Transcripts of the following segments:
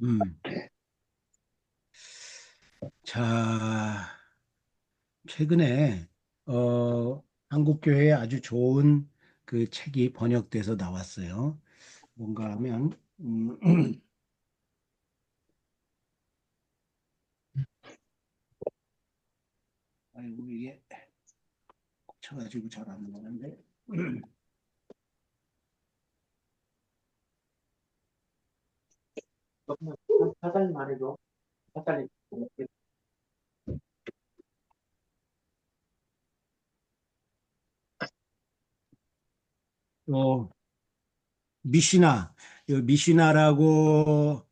음. 자, 최근에 한국 교회에 아주 좋은 그 책이 번역돼서 나왔어요. 뭔가 하면 아이고 이게 꽂혀가지고 잘 안 나오는데 사달리 말해도 사달리 어 미시나 이 미시나라고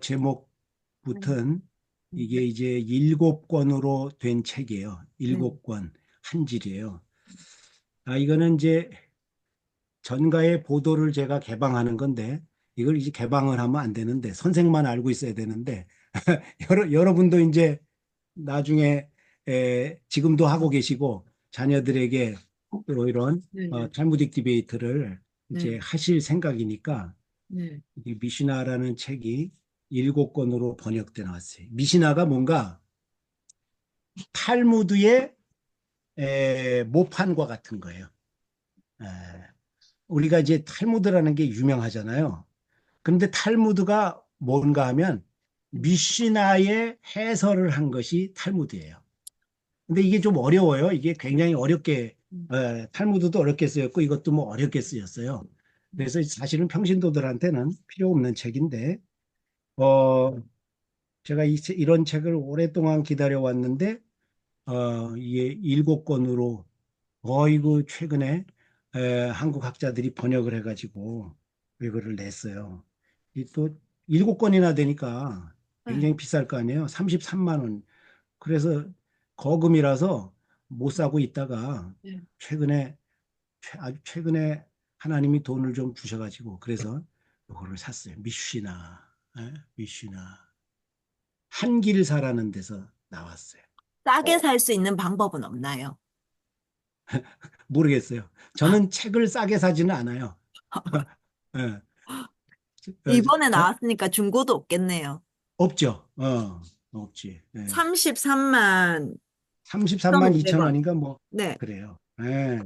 제목 네. 붙은 음, 이게 이제 7권으로 된 책이에요. 네. 7권 한 질이에요. 이거는 이제 전가의 보도를 제가 개방하는 건데 이걸 이제 개방을 하면 안 되는데 선생만 알고 있어야 되는데 여러분도 이제 나중에 지금도 하고 계시고 자녀들에게 또 이런 네. 탈무딕 디베이트를 이제 네. 하실 생각이니까 네. 이 미시나라는 책이 7권으로 번역돼 나왔어요. 미시나가 뭔가 탈무드의 모판과 같은 거예요. 에, 우리가 이제 탈무드라는 게 유명하잖아요. 그런데 탈무드가 뭔가 하면 미시나의 해설을 한 것이 탈무드예요. 근데 이게 좀 어려워요. 이게 굉장히 어렵게 음, 탈무드도 어렵게 쓰였고 이것도 뭐 어렵게 쓰였어요. 그래서 사실은 평신도들한테는 필요 없는 책인데 어 제가 이런 책을 오랫동안 기다려 왔는데 이게 7권으로 어이구 최근에 한국 학자들이 번역을 해가지고 이거를 냈어요. 이 또 7권이나 되니까 네. 굉장히 비쌀 거 아니에요. 33만 원. 그래서 거금이라서 못 사고 있다가 네. 최근에 아주 최근에 하나님이 돈을 좀 주셔가지고 그래서 이거를 샀어요. 미쉬나 미쉬나 한길사라는 데서 나왔어요. 싸게 살 수 있는 방법은 없나요? 모르겠어요. 저는 책을 싸게 사지는 않아요. 예, 이번에 저, 나왔으니까 중고도 없겠네요. 없죠. 없지. 예. 33만 33만 2천 1,500원. 원인가 뭐 네. 그래요. 예.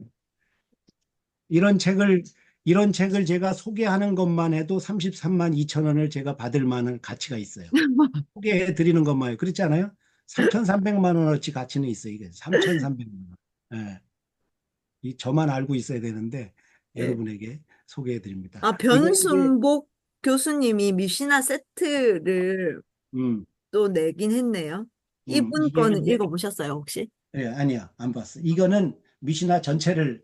이런 책을 이런 책을 제가 소개하는 것만 해도 33만 2천 원을 제가 받을 만한 가치가 있어요. 소개해 드리는 것만 그렇지 않아요? 3,300만 원어치 가치는 있어요. 이게 3,300만 원. 예. 이 저만 알고 있어야 되는데 네. 여러분에게 소개해 드립니다. 아, 이거 이제 변순복 교수님이 미시나 세트를 음, 또 내긴 했네요. 이분 이게 거는 이제 읽어보셨어요, 혹시? 예, 아니야, 안 봤어. 이거는 미시나 전체를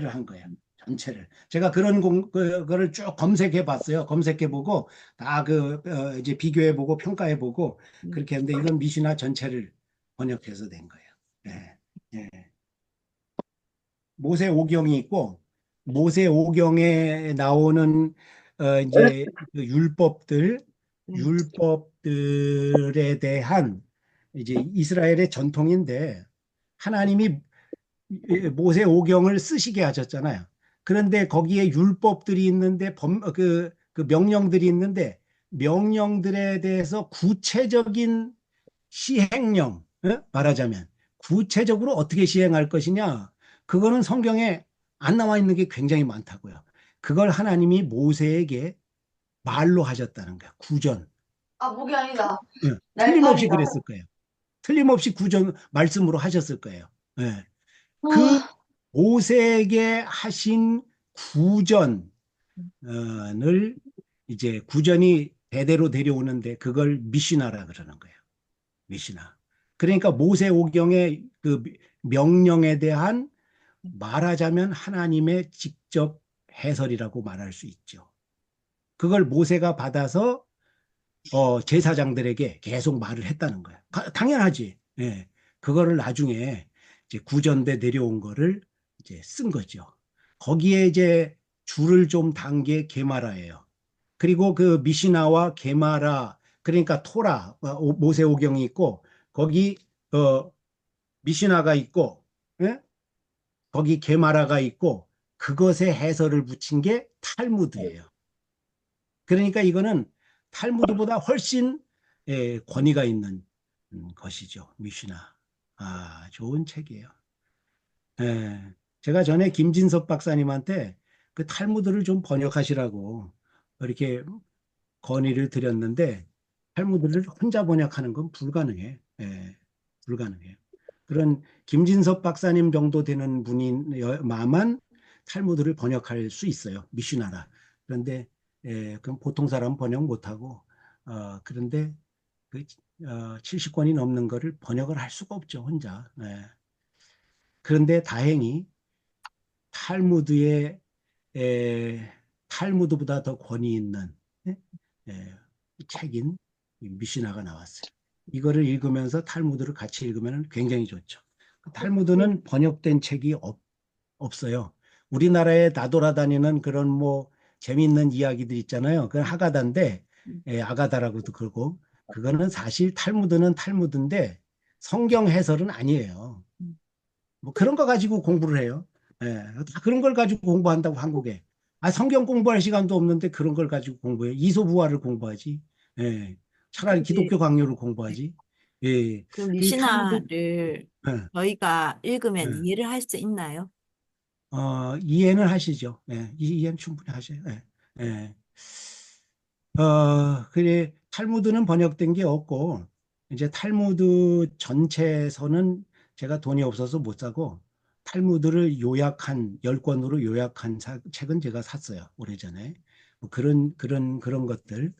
한 거야. 전체를. 제가 그런 그거를 쭉 검색해 봤어요. 검색해 보고 다 이제 비교해 보고 평가해 보고 음. 그렇게 했는데 이건 미시나 전체를 번역해서 된 거예요. 예, 예. 모세 오경이 있고 모세 오경에 나오는 이제 그 네. 율법들에 대한 이제 이스라엘의 전통인데 하나님이 모세 오경을 쓰시게 하셨잖아요. 그런데 거기에 율법들이 있는데 그 명령들이 있는데 명령들에 대해서 구체적인 시행령, 말하자면 구체적으로 어떻게 시행할 것이냐, 그거는 성경에 안 나와 있는 게 굉장히 많다고요. 그걸 하나님이 모세에게 말로 하셨다는 거야. 구전. 아, 목이 아니다. 틀림없이 날파리다. 그랬을 거예요. 틀림없이 구전 말씀으로 하셨을 거예요. 예. 그 아, 모세에게 하신 구전을 이제 구전이 대대로 데려오는데 그걸 미시나라 그러는 거예요. 미시나. 그러니까 모세 오경의 그 명령에 대한 말하자면 하나님의 직접 해설이라고 말할 수 있죠. 그걸 모세가 받아서 제사장들에게 계속 말을 했다는 거야. 당연하지. 예. 그거를 나중에 이제 구전대 내려온 거를 이제 쓴 거죠. 거기에 이제 줄을 좀 단 게 게마라예요. 그리고 그 미시나와 게마라 그러니까 토라 모세오경이 있고 거기 미시나가 있고 예? 거기 게마라가 있고 그것에 해설을 붙인 게 탈무드예요. 그러니까 이거는 탈무드보다 훨씬 권위가 있는 것이죠. 미시나. 아, 좋은 책이에요. 예. 제가 전에 김진섭 박사님한테 그 탈무드를 좀 번역하시라고 이렇게 건의를 드렸는데 탈무드를 혼자 번역하는 건 불가능해. 예, 불가능해요. 그런 김진섭 박사님 정도 되는 분이만 탈무드를 번역할 수 있어요. 미슈나라. 그런데 그럼 보통 사람 번역 못하고 그런데 그 70권이 넘는 거를 번역을 할 수가 없죠. 혼자. 예. 그런데 다행히 탈무드의 탈무드보다 더 권위 있는 예? 예, 책인 미시나가 나왔어요. 이거를 읽으면서 탈무드를 같이 읽으면 굉장히 좋죠. 탈무드는 번역된 책이 없어요. 우리나라에 나돌아다니는 그런 뭐 재미있는 이야기들 있잖아요. 그건 하가다인데 아가다라고도 그러고 그거는 사실 탈무드는 탈무드인데 성경 해설은 아니에요. 뭐 그런 거 가지고 공부를 해요. 예, 다 그런 걸 가지고 공부한다고 한국에. 아, 성경 공부할 시간도 없는데 그런 걸 가지고 공부해. 이소부화를 공부하지. 예, 차라리 근데 기독교 강요를 공부하지. 예, 그 그 탈무드, 미시나를 예, 저희가 읽으면 예. 이해를 할 수 있나요? 이해는 하시죠. 예, 이해는 충분히 하셔요. 예, 예. 그래, 탈무드는 번역된 게 없고, 이제 탈무드 전체에서는 제가 돈이 없어서 못 사고, 탈무드를 요약한, 10권으로 요약한 책은 제가 샀어요. 오래전에. 뭐 그런 것들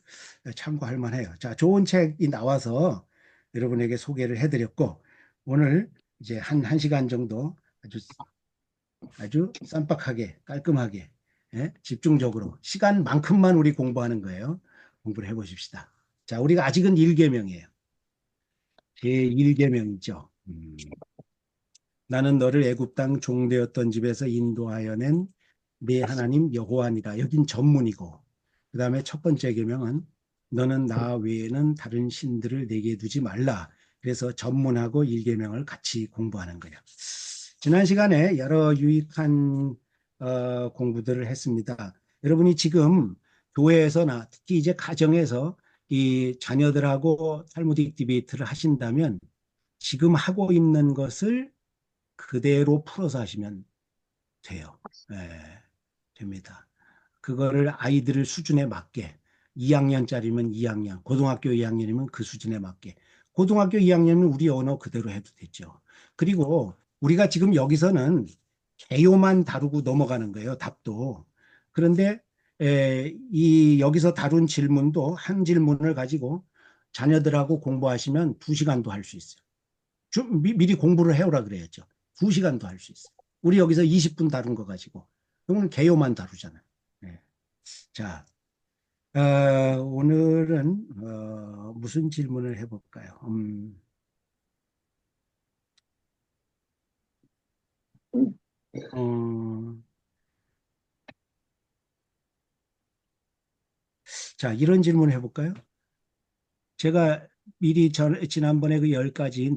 참고할 만해요. 자, 좋은 책이 나와서 여러분에게 소개를 해드렸고, 오늘 이제 한 시간 정도 아주 쌈박하게, 깔끔하게, 집중적으로 시간만큼만 우리 공부하는 거예요. 공부를 해보십시다. 자, 우리가 아직은 1계명이에요. 제1계명이죠. 나는 너를 애굽 땅 종되었던 집에서 인도하여 낸 네 하나님 여호와니라. 여긴 전문이고, 그 다음에 첫 번째 계명은 너는 나 외에는 다른 신들을 내게 두지 말라. 그래서 전문하고 1계명을 같이 공부하는 거예요. 지난 시간에 여러 유익한 공부들을 했습니다. 여러분이 지금 교회에서나 특히 이제 가정에서 이 자녀들하고 탈무딕 디베이트를 하신다면 지금 하고 있는 것을 그대로 풀어서 하시면 돼요. 예, 됩니다. 그거를 아이들 수준에 맞게 2학년짜리면 2학년, 고등학교 2학년이면 그 수준에 맞게 고등학교 2학년은 우리 언어 그대로 해도 되죠. 그리고 우리가 지금 여기서는 개요만 다루고 넘어가는 거예요. 답도. 그런데 이 여기서 다룬 질문도 한 질문을 가지고 자녀들하고 공부하시면 2시간도 할 수 있어요. 미리 공부를 해오라 그래야죠. 2시간도 할 수 있어요. 우리 여기서 20분 다룬 거 가지고. 그러면 개요만 다루잖아요. 네. 자, 오늘은 무슨 질문을 해볼까요? 어, 자, 이런 질문 해볼까요? 제가 미리 지난번에 그 10가지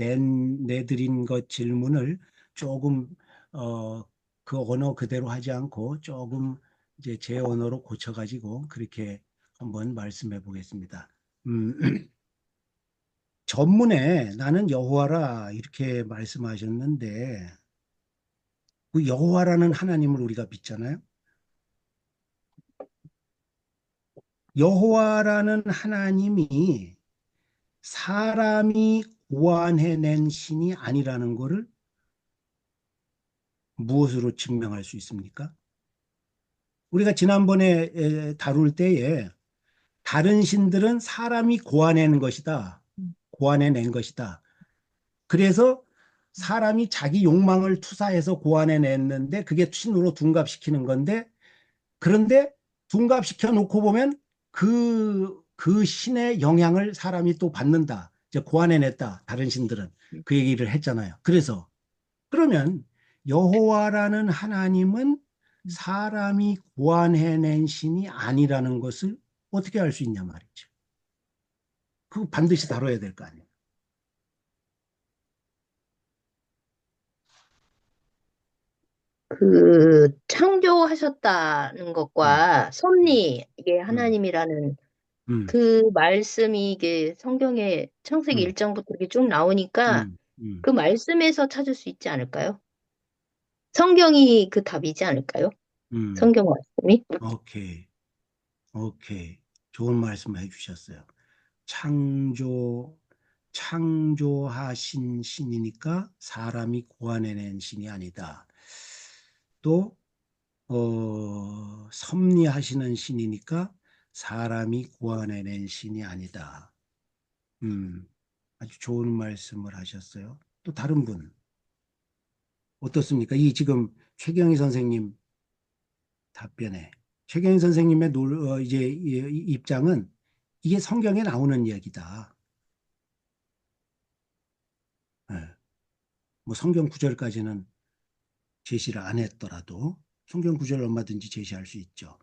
내드린 것 질문을 조금, 어, 그 언어 그대로 하지 않고 조금 이제 제 언어로 고쳐가지고 그렇게 한번 말씀해 보겠습니다. 음, 전문에 나는 여호와라 이렇게 말씀하셨는데 그 여호와라는 하나님을 우리가 믿잖아요. 여호와라는 하나님이 사람이 고안해낸 신이 아니라는 것을 무엇으로 증명할 수 있습니까? 우리가 지난번에 다룰 때에 다른 신들은 사람이 고안해낸 것이다. 고안해낸 것이다. 그래서 사람이 자기 욕망을 투사해서 고안해냈는데 그게 신으로 둔갑시키는 건데 그런데 둔갑시켜 놓고 보면 그 신의 영향을 사람이 또 받는다. 이제 고안해냈다. 다른 신들은. 그 얘기를 했잖아요. 그래서 그러면 여호와라는 하나님은 사람이 고안해낸 신이 아니라는 것을 어떻게 알 수 있냐 말이죠. 그거 반드시 다뤄야 될 거 아니에요. 창조하셨다는 음, 것과 음, 섭리, 이게 음, 하나님이라는 음, 그 말씀이 이게 성경에 창세기 음, 1장부터 이렇게 쭉 나오니까 음, 음, 그 말씀에서 찾을 수 있지 않을까요? 성경이 그 답이지 않을까요? 음. 성경 말씀이? 오케이, 오케이. 좋은 말씀 해주셨어요. 창조, 창조하신 신이니까 사람이 고안해낸 신이 아니다. 또, 섭리하시는 신이니까 사람이 고안해낸 신이 아니다. 음, 아주 좋은 말씀을 하셨어요. 또 다른 분, 어떻습니까? 이 지금 최경희 선생님 답변에. 최경희 선생님의 이제 입장은 이게 성경에 나오는 이야기다. 예. 뭐 성경 구절까지는 제시를 안 했더라도 성경 구절 얼마든지 제시할 수 있죠.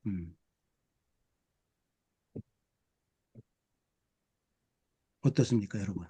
음. 어떻습니까, 여러분?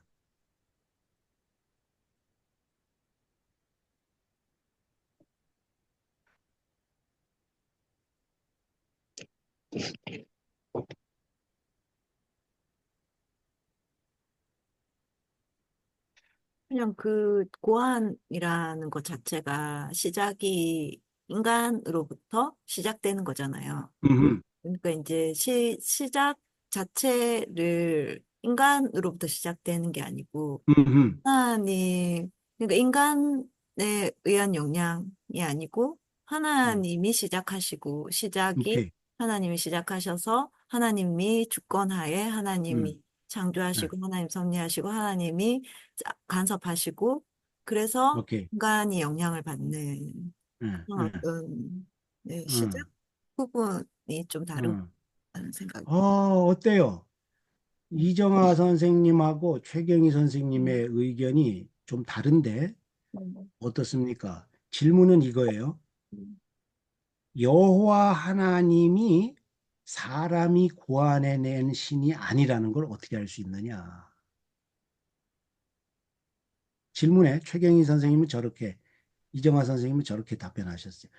그냥 그 고안이라는 것 자체가 시작이 인간으로부터 시작되는 거잖아요. 음, 그러니까 이제 시작 자체를 인간으로부터 시작되는 게 아니고 음, 하나님, 그러니까 인간에 의한 영향이 아니고 음. 하나님이 시작하시고 시작이 오케이. 하나님이 시작하셔서 하나님이 주권하에 음, 하나님이 네. 창조하시고 하나님 섭리하시고 하나님이 간섭하시고 그래서 오케이. 인간이 영향을 받는 네, 그런 네. 어떤 네, 시작 음, 부분이 좀 다르다는 음. 생각이. 어때요? 음, 이정아 선생님하고 최경희 음, 선생님의 의견이 좀 다른데 음, 어떻습니까? 질문은 이거예요. 음. 여호와 하나님이 사람이 고안해낸 신이 아니라는 걸 어떻게 알 수 있느냐? 질문에 최경희 선생님은 저렇게, 이정화 선생님은 저렇게 답변하셨어요.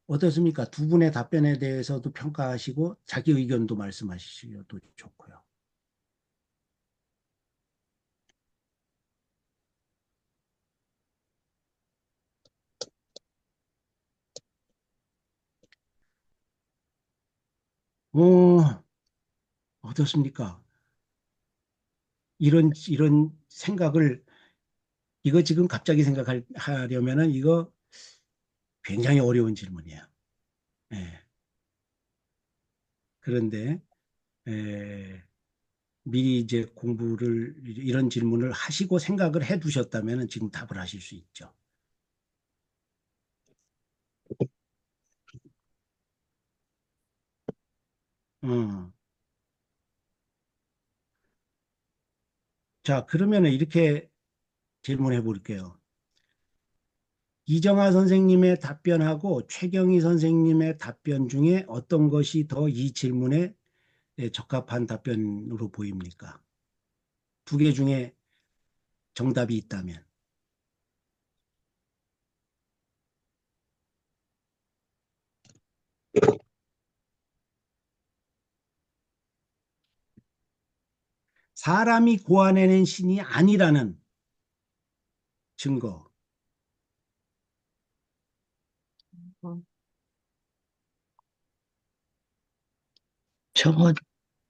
어떻습니까? 두 분의 답변에 대해서도 평가하시고 자기 의견도 말씀하시셔도 좋고요. 어, 어떻습니까? 이런 생각을, 이거 지금 갑자기 생각하려면은 이거 굉장히 어려운 질문이에요. 예. 그런데, 미리 이제 공부를, 이런 질문을 하시고 생각을 해 두셨다면 지금 답을 하실 수 있죠. 어. 자, 그러면 이렇게 질문해 볼게요. 이정아 선생님의 답변하고 최경희 선생님의 답변 중에 어떤 것이 더 이 질문에 적합한 답변으로 보입니까? 두 개 중에 정답이 있다면. 사람이 고안해낸 신이 아니라는 증거. 음. 저거,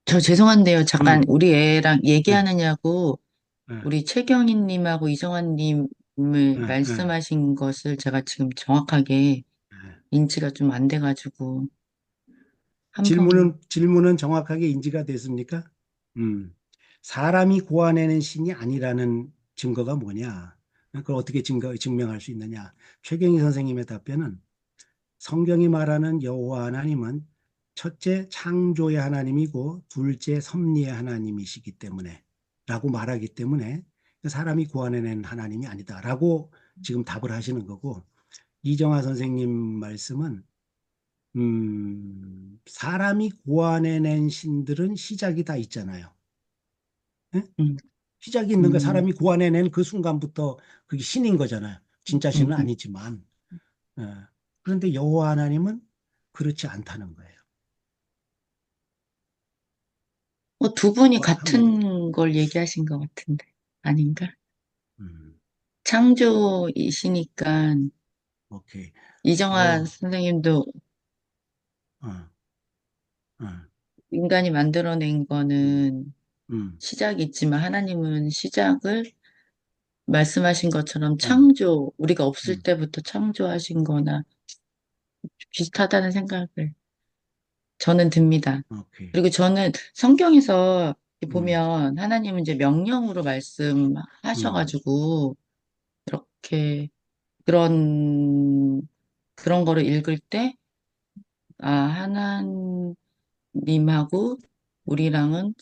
저 죄송한데요. 잠깐, 음, 우리 애랑 네, 얘기하느냐고, 네, 우리 최경희님하고 이정환님을 네, 네, 말씀하신 것을 제가 지금 정확하게 네. 인지가 좀 안 돼가지고, 한번, 질문은 정확하게 인지가 됐습니까? 음. 사람이 고안해낸 신이 아니라는 증거가 뭐냐? 그걸 어떻게 증명할 수 있느냐? 최경희 선생님의 답변은 성경이 말하는 여호와 하나님은 첫째 창조의 하나님이고 둘째 섭리의 하나님이시기 때문에 라고 말하기 때문에 사람이 고안해낸 하나님이 아니다라고 지금 답을 하시는 거고 이정화 선생님 말씀은 사람이 고안해낸 신들은 시작이 다 있잖아요. 예? 음, 시작이 있는 거 음, 사람이 고안해낸 그 순간부터 그게 신인 거잖아요. 진짜 신은 음, 아니지만. 예. 그런데 여호와 하나님은 그렇지 않다는 거예요. 두 분이 한번 같은 걸 얘기하신 것 같은데. 아닌가? 음, 창조이시니까 오케이. 이정환 어, 선생님도 어, 어, 인간이 만들어낸 음, 거는 음, 시작이 있지만 하나님은 시작을 말씀하신 것처럼 어, 창조, 우리가 없을 음, 때부터 창조하신 거나 비슷하다는 생각을 저는 듭니다. 오케이. 그리고 저는 성경에서 이렇게 음, 보면 하나님은 이제 명령으로 음, 말씀하셔가지고 이렇게 그런 거를 읽을 때, 하나님하고 우리랑은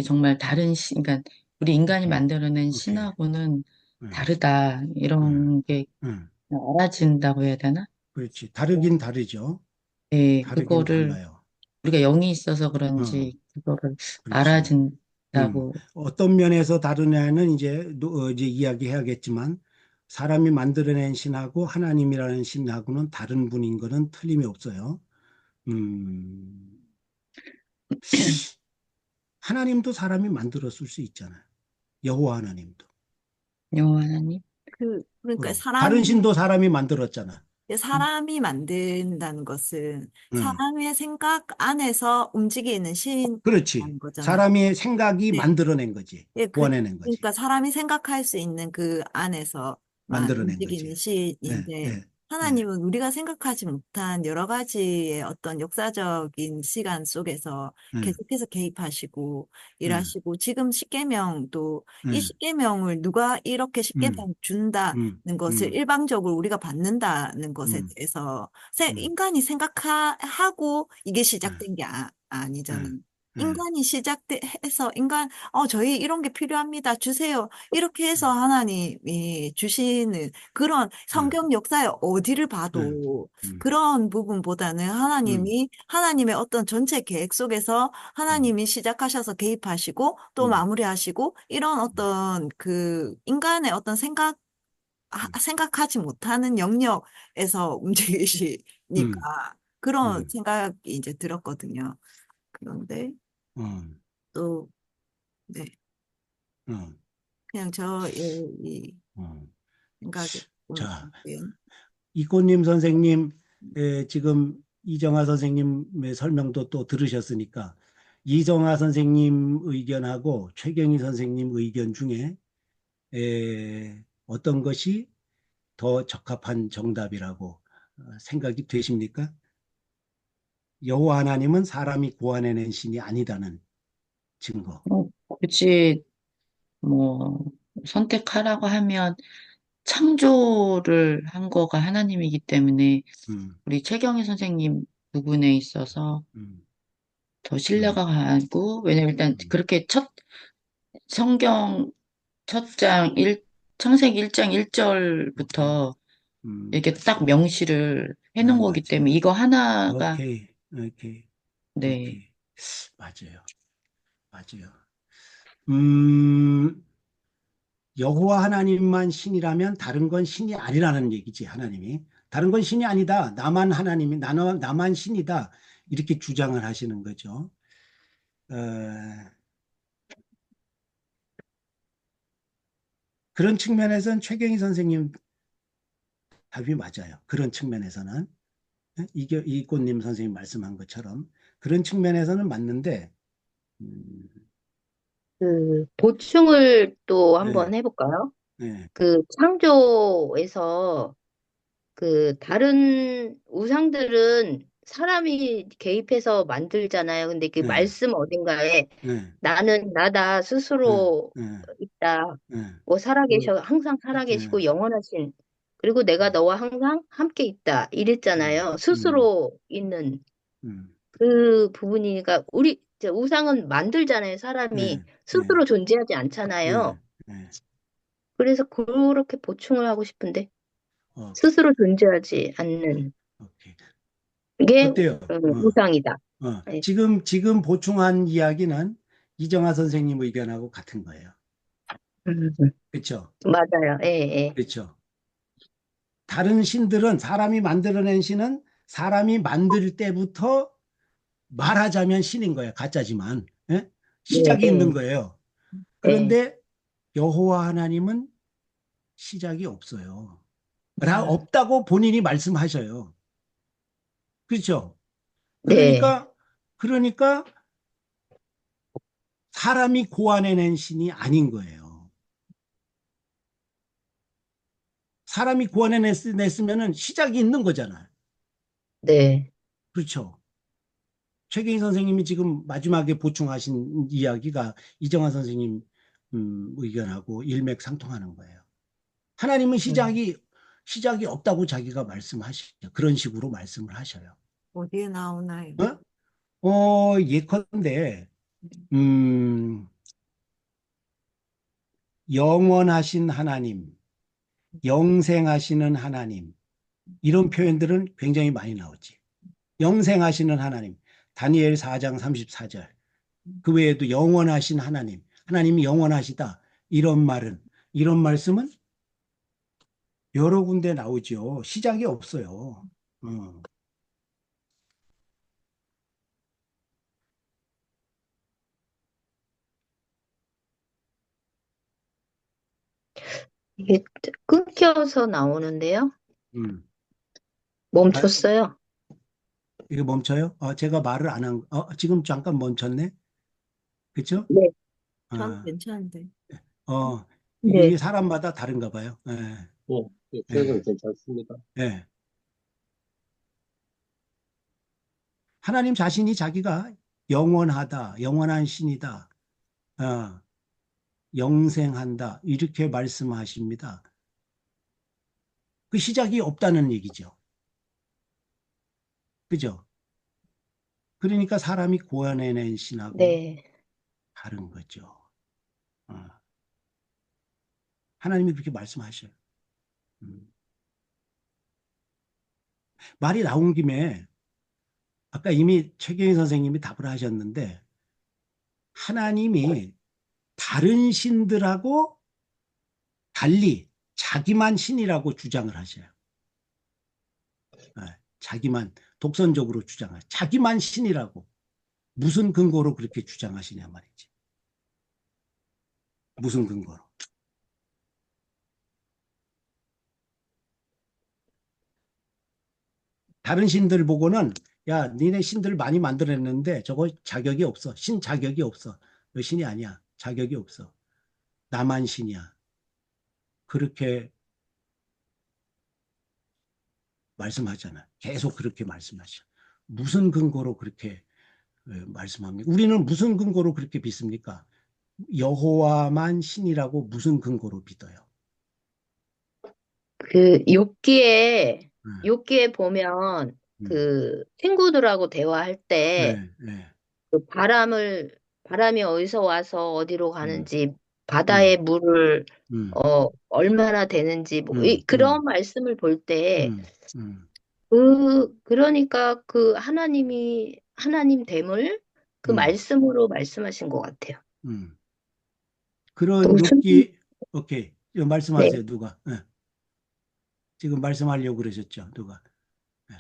정말 다른 그러니까 우리 인간이 오케이. 만들어낸 오케이. 신하고는 음, 다르다. 음, 이런 게 음. 알아진다고 해야 되나? 그렇지. 다르긴 다르죠. 네, 다르긴 그거를 달라요. 우리가 영이 있어서 어, 그런지 그거를 그렇지. 음. 알아진다고. 어떤 면에서 다르냐는 이제 이야기해야겠지만 사람이 만들어낸 신하고 하나님이라는 신하고는 다른 분인 거는 틀림이 없어요. 음, 하나님도 사람이 만들었을 수 있잖아요. 여호와 하나님도. 여호와 하나님. 그러니까 그럼 다른 신도 사람이 만들었잖아. 사람이 만든다는 것은 응. 사람의 생각 안에서 움직이는 그렇지. 신이라는 거잖아요. 사람의 생각이 네. 만들어낸 거지. 예, 구원해낸 거지. 그러니까 사람이 생각할 수 있는 그 안에서만 만들어낸 거지. 움직이는 예, 신인데, 예, 예, 하나님은 우리가 생각하지 못한 여러 가지의 어떤 역사적인 시간 속에서 예, 계속해서 개입하시고 예, 일하시고, 지금 십계명도 이 예. 십계명을 누가 이렇게 음, 십계명 준다는 음, 것을 음, 일방적으로 우리가 받는다는 것에 음, 대해서 음, 인간이 생각하고 이게 예, 시작된 게 아니잖아요. 예, 예, 인간이 시작해서 저희 이런 게 필요합니다. 주세요. 이렇게 예, 해서 하나님이 주시는 그런 예, 성경 역사에 어디를 예, 봐도 음, 그런 부분보다는 음, 하나님이 하나님의 어떤 전체 계획 속에서 음, 하나님이 시작하셔서 개입하시고 또 음, 마무리하시고 이런 어떤 그 인간의 어떤 음, 생각하지 못하는 영역에서 음, 움직이시니까 그런 음, 생각이 이제 들었거든요. 그런데 음, 또 네. 음, 그냥 저의 이 음. 생각에 좀 자, 은 이꽃님 선생님, 지금 이정아 선생님의 설명도 또 들으셨으니까 이정아 선생님 의견하고 최경희 선생님 의견 중에 어떤 것이 더 적합한 정답이라고 생각이 되십니까? 여호와 하나님은 사람이 구원해낸 신이 아니다는 증거. 굳이 뭐 선택하라고 하면 창조를 한 거가 하나님이기 때문에 음, 우리 최경희 선생님 부분에 있어서 음, 더 음, 신뢰가 가고, 왜냐면 일단 음, 그렇게 성경 첫 장 창세기 1장 오케이. 1절부터 음, 이렇게 딱 명시를 해놓은 아, 거기 맞아. 때문에 이거 하나가, 오케이, 오케이, 네. 오케이. 맞아요, 맞아요. 음, 여호와 하나님만 신이라면 다른 건 신이 아니라는 얘기지, 하나님이. 다른 건 신이 아니다. 나만 신이다. 이렇게 주장을 하시는 거죠. 어, 그런 측면에서는 최경희 선생님 답이 맞아요. 그런 측면에서는. 이꽃님 선생님 말씀한 것처럼. 그런 측면에서는 맞는데, 음, 보충을 또 네, 한번 해볼까요? 네, 창조에서 다른 우상들은 사람이 개입해서 만들잖아요. 근데 그 네, 말씀 어딘가에 네, 나는 나다 네, 스스로 네, 있다. 네, 뭐 그, 항상 네, 살아계시고 영원하신. 그리고 내가 너와 항상 함께 있다. 음, 이랬잖아요. 음, 스스로 있는 음, 그 부분이니까 우리 이제 우상은 만들잖아요. 사람이 네, 네, 스스로 존재하지 네, 않잖아요. 네. 그래서 그렇게 보충을 하고 싶은데 오케이, 스스로 존재하지 않는 오케이. 게 어때요? 우상이다. 네. 지금 보충한 이야기는 이정아 선생님 의견하고 같은 거예요. 음, 그렇죠? 맞아요. 예, 예. 그렇죠? 다른 신들은 사람이 만들어낸 신은 사람이 만들 때부터 말하자면 신인 거예요. 가짜지만. 예? 네, 시작이 있는 네, 거예요. 네, 그런데 여호와 하나님은 시작이 없어요. 없다고 본인이 말씀하셔요. 그렇죠? 네, 그러니까 사람이 고안해낸 신이 아닌 거예요. 사람이 고안해냈으면 시작이 있는 거잖아요. 네. 그렇죠? 최경희 선생님이 지금 마지막에 보충하신 이야기가 이정환 선생님 의견하고 일맥상통하는 거예요. 하나님은 음. 시작이 없다고 자기가 말씀하시죠. 그런 식으로 말씀을 하셔요. 어디에 나오나요? 예컨대 음, 영원하신 하나님, 영생하시는 하나님 이런 표현들은 굉장히 많이 나오지. 영생하시는 하나님, 다니엘 4장 34절. 그 외에도 영원하신 하나님, 하나님이 영원하시다. 이런 말씀은 여러 군데 나오죠. 시작이 없어요. 어. 이게 끊겨서 나오는데요. 음. 아, 멈췄어요. 이거 멈춰요? 제가 말을 안 한, 지금 잠깐 멈췄네? 그쵸? 네, 전 어, 괜찮은데. 네. 이게 사람마다 다른가 봐요. 예, 예, 저는 예, 괜찮습니다. 예. 하나님 자신이 자기가 영원하다, 영원한 신이다, 어, 영생한다, 이렇게 말씀하십니다. 그 시작이 없다는 얘기죠. 그죠? 그러니까 사람이 고안해낸 신하고 네. 다른 거죠. 어, 하나님이 그렇게 말씀하셔요. 음. 말이 나온 김에 아까 이미 최경희 선생님이 답을 하셨는데 하나님이 다른 신들하고 달리 자기만 신이라고 주장을 하셔요. 자기만 독선적으로 주장하셔요. 자기만 신이라고. 무슨 근거로 그렇게 주장하시냐 말이지. 무슨 근거로. 다른 신들 보고는 야, 니네 신들 많이 만들어냈는데 저거 자격이 없어. 신 자격이 없어. 너 신이 아니야. 자격이 없어. 나만 신이야. 그렇게 말씀하잖아. 계속 그렇게 말씀하셔. 무슨 근거로 그렇게 말씀합니까? 우리는 무슨 근거로 그렇게 믿습니까? 여호와만 신이라고 무슨 근거로 믿어요? 그 욥기에 네, 욥기에 보면 음, 그 친구들하고 대화할 때 네, 네, 그 바람이 어디서 와서 어디로 음, 가는지 음, 바다의 물을 음, 얼마나 되는지 뭐 음, 그런 말씀을 볼 때 음, 음, 그러니까 그 하나님이 하나님 됨을 그 음, 말씀으로 말씀하신 것 같아요. 음. 그런 무슨 오케이. 이거 네. 말씀하세요, 누가? 지금 말씀하려고 그러셨죠, 누가? 네.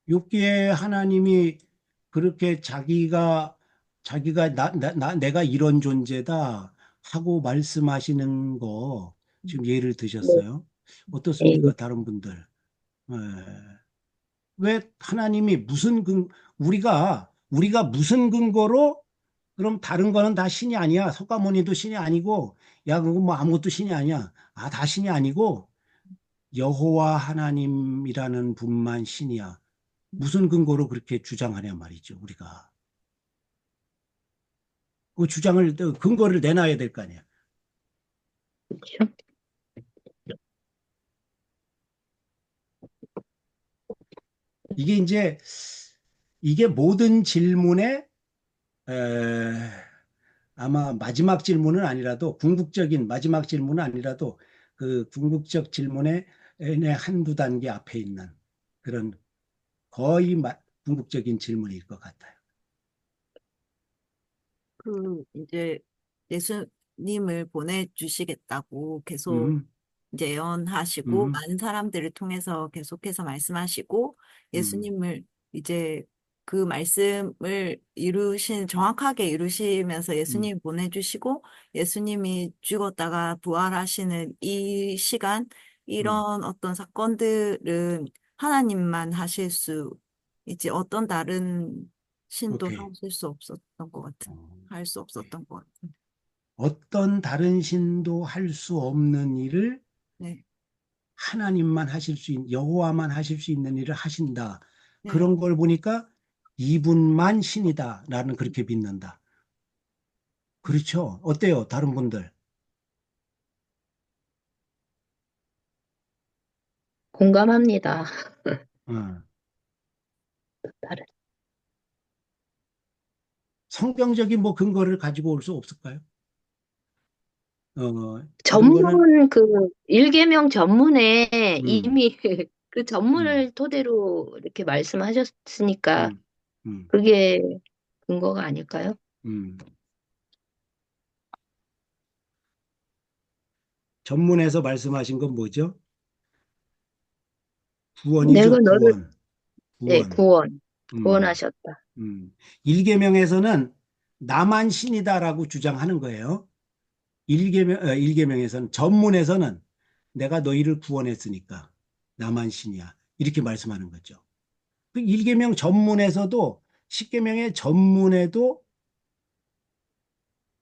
욥기에 하나님이 그렇게 자기가 내가 이런 존재다 하고 말씀하시는 거 지금 예를 네. 드셨어요. 네. 어떻습니까? 다른 분들. 예. 왜 하나님이 우리가 무슨 근거로 그럼 다른 거는 다 신이 아니야. 석가모니도 신이 아니고 야 그거 뭐 아무것도 신이 아니야. 다 신이 아니고 여호와 하나님이라는 분만 신이야. 무슨 근거로 그렇게 주장하냐 말이죠, 우리가. 그 근거를 내놔야 될 거 아니야. 그렇죠. 이게 이제, 이게 모든 질문의, 에, 아마 마지막 질문은 아니라도, 궁극적인 마지막 질문은 아니라도, 그 궁극적 질문의 한두 단계 앞에 있는 그런 거의 궁극적인 질문일 것 같아요. 이제 예수님을 보내주시겠다고 계속 음, 이제 예언하시고 음, 많은 사람들을 통해서 계속해서 말씀하시고 음, 예수님을 이제 그 말씀을 정확하게 이루시면서 음, 예수님 보내주시고 예수님이 죽었다가 부활하시는 이 시간, 음. 이런 어떤 사건들은 하나님만 하실 수 있지 어떤 다른 신도 오케이. 하실 수 없었던 것 같은, 어, 할 수 오케이. 없었던 것 같은. 어떤 다른 신도 할 수 없는 일을 네, 하나님만 하실 수 있는, 여호와만 하실 수 있는 일을 하신다. 네. 그런 걸 보니까 이분만 신이다라는 그렇게 믿는다. 그렇죠? 어때요? 다른 분들? 공감합니다. 어. 다른. 성경적인 뭐 근거를 가지고 올 수 없을까요? 다른 거는 전문 일계명 전문에 음, 이미 그 음, 전문을 토대로 이렇게 말씀하셨으니까 음, 음, 그게 근거가 아닐까요? 음. 전문에서 말씀하신 건 뭐죠? 내가 구원이죠, 너를, 구원. 네, 구원. 음, 구원하셨다. 일계명에서는 나만 신이다라고 주장하는 거예요. 일계명에서는 전문에서는 내가 너희를 구원했으니까 나만 신이야. 이렇게 말씀하는 거죠. 그 일계명 전문에서도 십계명의 전문에도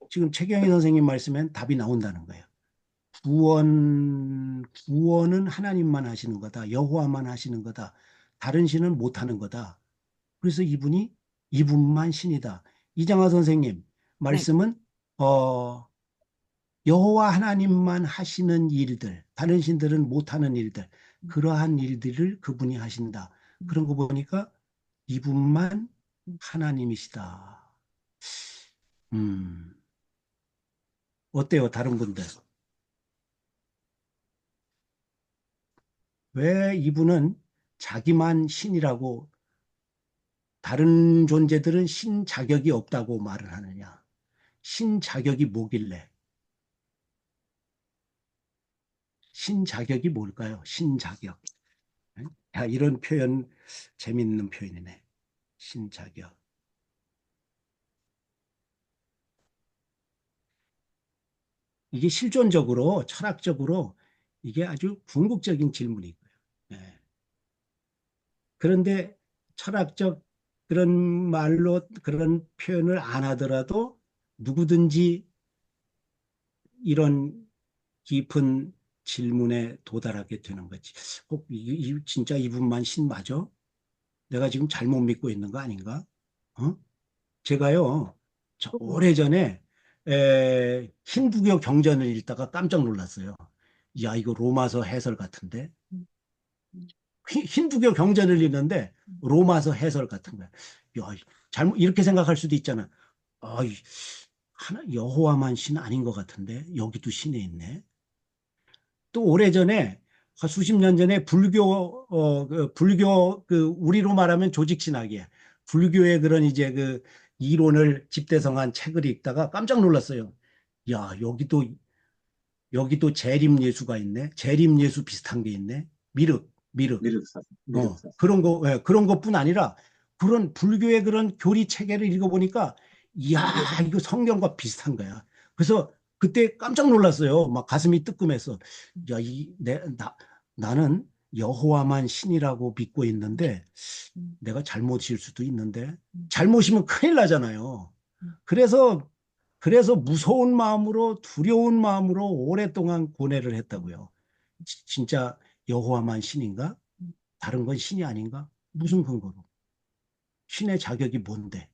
지금 최경희 선생님 말씀엔 답이 나온다는 거예요. 구원은 하나님만 하시는 거다. 여호와만 하시는 거다. 다른 신은 못 하는 거다. 그래서 이분만 신이다. 이장하 선생님 네. 말씀은 어, 여호와 하나님만 하시는 일들, 다른 신들은 못하는 일들, 그러한 일들을 그분이 하신다. 그런 거 보니까 이분만 하나님이시다. 음, 어때요, 다른 분들? 왜 이분은 자기만 신이라고 다른 존재들은 신 자격이 없다고 말을 하느냐? 신 자격이 뭐길래? 신 자격이 뭘까요? 신 자격. 야, 이런 표현 재밌는 표현이네. 신 자격. 이게 실존적으로 철학적으로 이게 아주 궁극적인 질문이고요. 예. 그런데 철학적 그런 말로 그런 표현을 안 하더라도 누구든지 이런 깊은 질문에 도달하게 되는 거지. 꼭 진짜 이분만 신 맞아? 내가 지금 잘못 믿고 있는 거 아닌가? 어? 제가요, 오래전에 힌두교 경전을 읽다가 깜짝 놀랐어요. 야, 이거 로마서 해설 같은데? 힌두교 경전을 읽는데 로마서 해설 같은 거야. 야, 잘못 이렇게 생각할 수도 있잖아. 아, 하나 여호와만 신 아닌 것 같은데 여기도 신에 있네. 또 오래전에 수십 년 전에 불교 우리로 말하면 조직신학이야. 불교의 그런 이제 그 이론을 집대성한 책을 읽다가 깜짝 놀랐어요. 야, 여기도 재림 예수가 있네. 재림 예수 비슷한 게 있네. 미륵. 그런 거, 예, 그런 것뿐 아니라 그런 불교의 그런 교리 체계를 읽어보니까 이야, 이거 성경과 비슷한 거야. 그래서 그때 깜짝 놀랐어요. 막 가슴이 뜨끔해서 야, 나는 여호와만 신이라고 믿고 있는데 내가 잘못일 수도 있는데 잘못이면 큰일 나잖아요. 그래서 무서운 마음으로 두려운 마음으로 오랫동안 고뇌를 했다고요. 진짜 여호와만 신인가? 다른 건 신이 아닌가? 무슨 근거로? 신의 자격이 뭔데?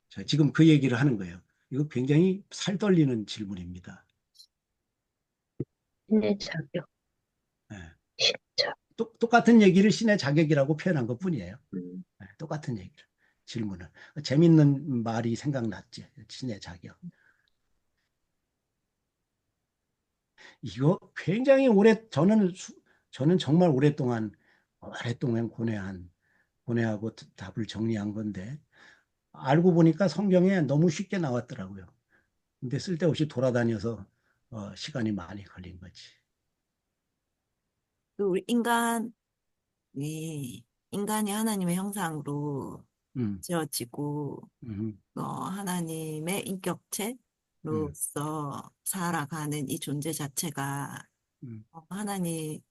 자, 지금 그 얘기를 하는 거예요. 이거 굉장히 살떨리는 질문입니다. 신의 자격, 예. 신자. 똑같은 얘기를 신의 자격이라고 표현한 것 뿐이에요. 음, 예, 똑같은 얘기를. 질문을. 재밌는 말이 생각났지. 신의 자격. 이거 굉장히 저는 정말 오랫동안 고뇌하고 답을 정리한 건데, 알고 보니까 성경에 너무 쉽게 나왔더라고요. 근데 쓸데없이 돌아다녀서 시간이 많이 걸린 거지. 또 우리 인간이 하나님의 형상으로 음, 지어지고, 음, 하나님의 음, 인격체로서 살아가는 이 존재 자체가 음, 하나님을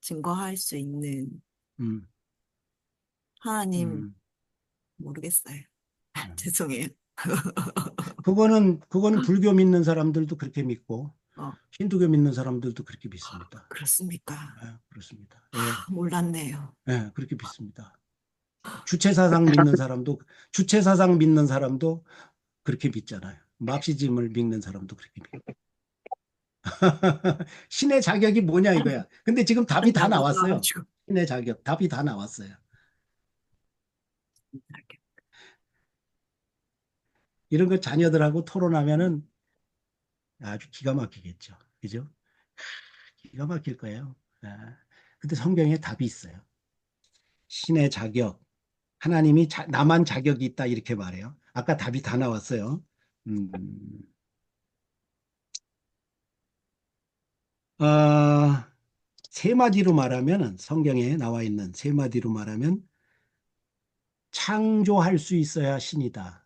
증거할 수 있는 음, 하나님 음, 모르겠어요. 음. 죄송해요. 그거는 불교 믿는 사람들도 그렇게 믿고, 어, 힌두교 믿는 사람들도 그렇게 믿습니다. 그렇습니까? 그렇습니다. 예, 몰랐네요. 예, 그렇게 믿습니다. 주체사상 믿는 사람도 그렇게 믿잖아요. 막시즘을 믿는 사람도 그렇게 믿고. 신의 자격이 뭐냐 이거야. 근데 지금 답이 다 안 나왔어요. 좋아가지고. 신의 자격, 답이 다 나왔어요. 이런 거 자녀들하고 토론하면은 아주 기가 막히겠죠. 그죠? 기가 막힐 거예요. 근데 성경에 답이 있어요. 신의 자격, 하나님이 나만 자격이 있다 이렇게 말해요. 아까 답이 다 나왔어요. 음, 아, 세 마디로 말하면은 성경에 나와 있는 세 마디로 말하면 창조할 수 있어야 신이다.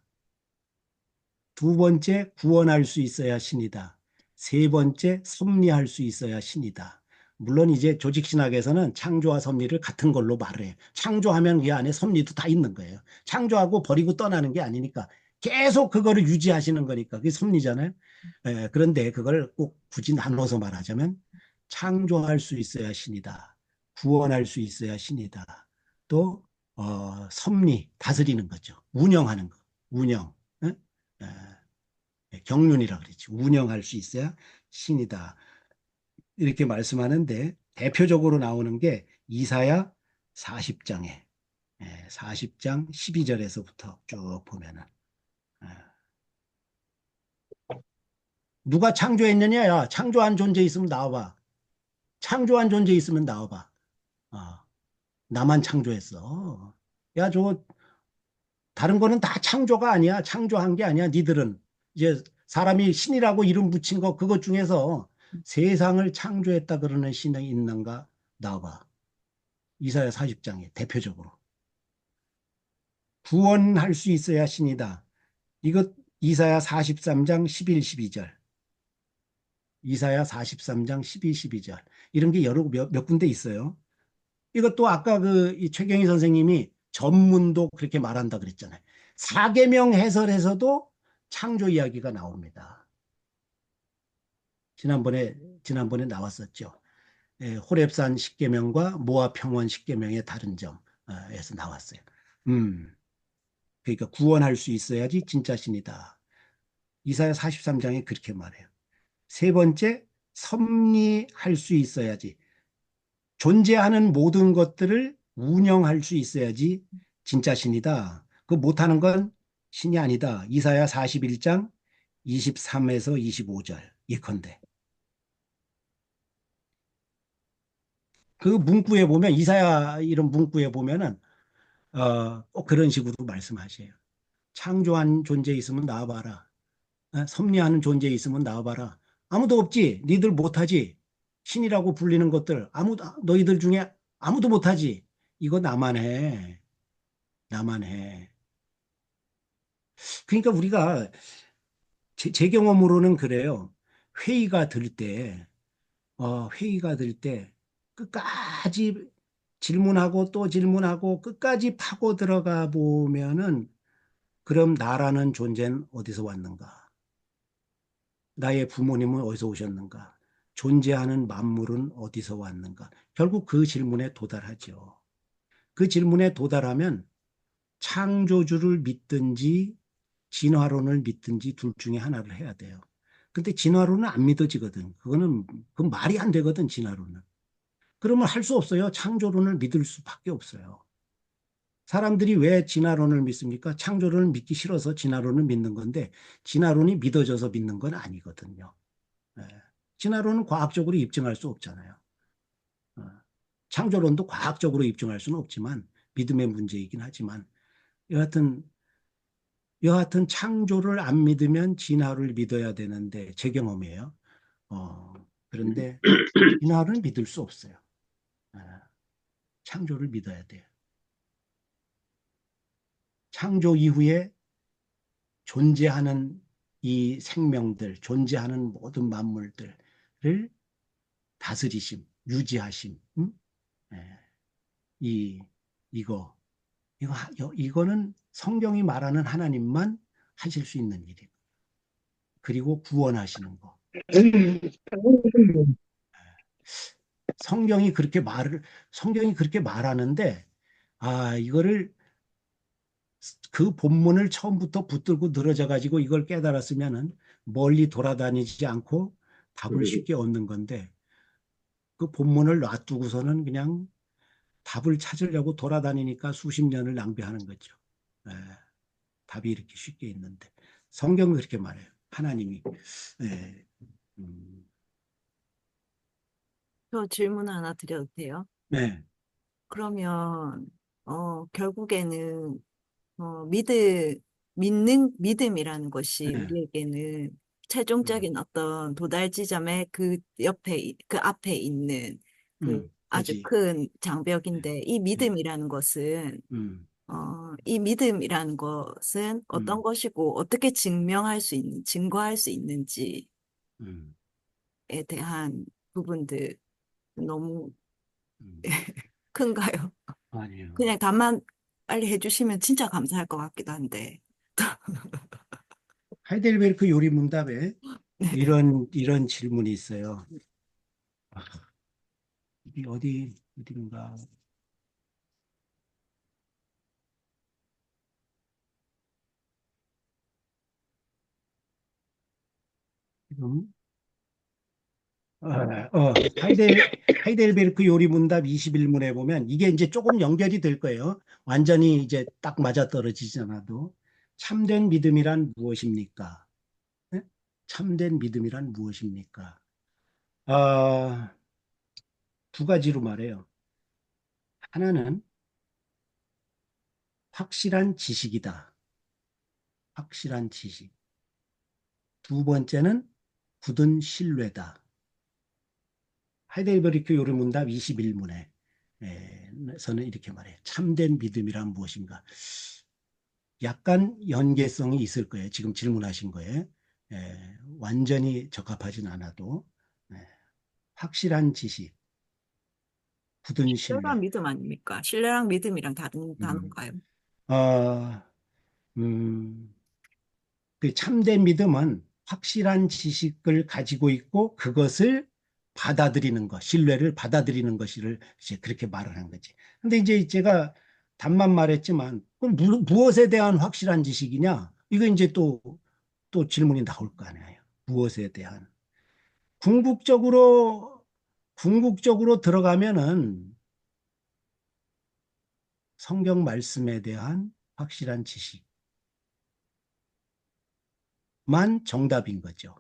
두 번째, 구원할 수 있어야 신이다. 세 번째, 섭리할 수 있어야 신이다. 물론 이제 조직신학에서는 창조와 섭리를 같은 걸로 말을 해요. 창조하면 그 안에 섭리도 다 있는 거예요. 창조하고 버리고 떠나는 게 아니니까 계속 그거를 유지하시는 거니까 그게 섭리잖아요. 그런데 그걸 꼭 굳이 나눠서 말하자면 창조할 수 있어야 신이다. 구원할 수 있어야 신이다. 또 섭리, 다스리는 거죠. 운영하는 거. 운영. 예? 경륜이라 그랬지. 운영할 수 있어야 신이다. 이렇게 말씀하는데 대표적으로 나오는 게 이사야 40장에 40장 12절에서부터 쭉 보면은 예, 누가 창조했느냐? 야, 창조한 존재 있으면 나와봐. 창조한 존재 있으면 나와봐. 어, 나만 창조했어. 야, 저거 다른 거는 다 창조가 아니야. 창조한 게 아니야. 니들은 이제 사람이 신이라고 이름 붙인 거 그것 중에서 세상을 창조했다 그러는 신이 있는가 나와봐. 이사야 40장에 대표적으로 구원할 수 있어야 신이다. 이것 이사야 43장 11, 12절. 이사야 43장 12, 12절. 이런 게 몇 군데 있어요. 이것도 아까 이 최경희 선생님이 전문도 그렇게 말한다 그랬잖아요. 사계명 해설에서도 창조 이야기가 나옵니다. 지난번에 나왔었죠. 호렙산 십계명과 모압 평원 십계명의 다른 점에서 나왔어요. 그러니까 구원할 수 있어야지 진짜 신이다. 이사야 43장에 그렇게 말해요. 세 번째, 섭리할 수 있어야지. 존재하는 모든 것들을 운영할 수 있어야지 진짜 신이다. 그 못하는 건 신이 아니다. 이사야 41장 23에서 25절 예컨대. 그 문구에 보면 이사야 이런 문구에 보면은 꼭 그런 식으로 말씀하셔요. 창조한 존재 있으면 나와봐라. 섭리하는 존재 있으면 나와봐라. 아무도 없지. 니들 못하지. 신이라고 불리는 것들 너희들 중에 아무도 못하지. 이거 나만 해. 나만 해. 그러니까 우리가 제 경험으로는 그래요. 회의가 들 때, 회의가 들 때 끝까지 질문하고 또 질문하고 끝까지 파고 들어가 보면은 그럼 나라는 존재는 어디서 왔는가? 나의 부모님은 어디서 오셨는가? 존재하는 만물은 어디서 왔는가? 결국 그 질문에 도달하죠. 그 질문에 도달하면 창조주를 믿든지 진화론을 믿든지 둘 중에 하나를 해야 돼요. 근데 진화론은 안 믿어지거든. 그건 말이 안 되거든, 진화론은. 그러면 할 수 없어요. 창조론을 믿을 수밖에 없어요. 사람들이 왜 진화론을 믿습니까? 창조론을 믿기 싫어서 진화론을 믿는 건데, 진화론이 믿어져서 믿는 건 아니거든요. 예. 진화론은 과학적으로 입증할 수 없잖아요. 어. 창조론도 과학적으로 입증할 수는 없지만, 믿음의 문제이긴 하지만, 여하튼 창조를 안 믿으면 진화를 믿어야 되는데 제 경험이에요. 그런 그런데 진화를 믿을 수 없어요. 창조를 믿어야 돼요. 창조 이후에 존재하는 이 생명들, 존재하는 모든 만물들을 다스리심, 유지하심, 예, 이거, 이거는 성경이 말하는 하나님만 하실 수 있는 일이에요. 그리고 구원하시는 거. 성경이 그렇게 말하는데, 이거를 그 본문을 처음부터 붙들고 늘어져 가지고 이걸 깨달았으면은 멀리 돌아다니지 않고 답을 쉽게 얻는 건데, 그 본문을 놔두고서는 그냥 답을 찾으려고 돌아다니니까 수십 년을 낭비하는 거죠. 예, 답이 이렇게 쉽게 있는데 성경은 그렇게 말해요. 하나님이. 예, 저 질문 하나 드려도 돼요? 네, 그러면, 결국에는, 믿음이라는 것이 네, 우리에게는 음, 최종적인 어떤 도달 지점의 그 옆에, 그 앞에 있는 그 아주 거지. 큰 네, 장벽인데, 이 네, 믿음이라는 것은, 음, 이 믿음이라는 것은 어떤 음, 것이고, 어떻게 증거할 수 있는지에 음, 대한 부분들 너무 음. 큰가요? 아니요. 그냥 답만 빨리 해주시면 진짜 감사할 것 같기도 한데. 하이델베르크 요리 문답에 네. 이런 질문이 있어요. 이 어딘가. 지금 하이델베르크 요리 문답 21문에 보면 이게 이제 조금 연결이 될 거예요. 완전히 이제 딱 맞아떨어지지 않아도. 참된 믿음이란 무엇입니까? 네? 참된 믿음이란 무엇입니까? 아, 두 가지로 말해요. 하나는 확실한 지식이다. 확실한 지식. 두 번째는 굳은 신뢰다. 하이델베르크 요리 문답 21문에 서는 이렇게 말해요. 참된 믿음이란 무엇인가? 약간 연계성이 있을 거예요. 지금 질문하신 거에. 완전히 적합하진 않아도 확실한 지식, 굳은 신뢰랑 신뢰. 믿음 아닙니까? 신뢰랑 믿음이랑 다른 음, 단어인가요? 어, 음, 그 참된 믿음은 확실한 지식을 가지고 있고 그것을 받아들이는 것, 신뢰를 받아들이는 것을 이제 그렇게 말을 한 거지. 근데 이제 제가 답만 말했지만 그럼 무엇에 대한 확실한 지식이냐? 이거 이제 또 질문이 나올 거 아니에요. 무엇에 대한. 궁극적으로 들어가면은 성경 말씀에 대한 확실한 지식만 정답인 거죠.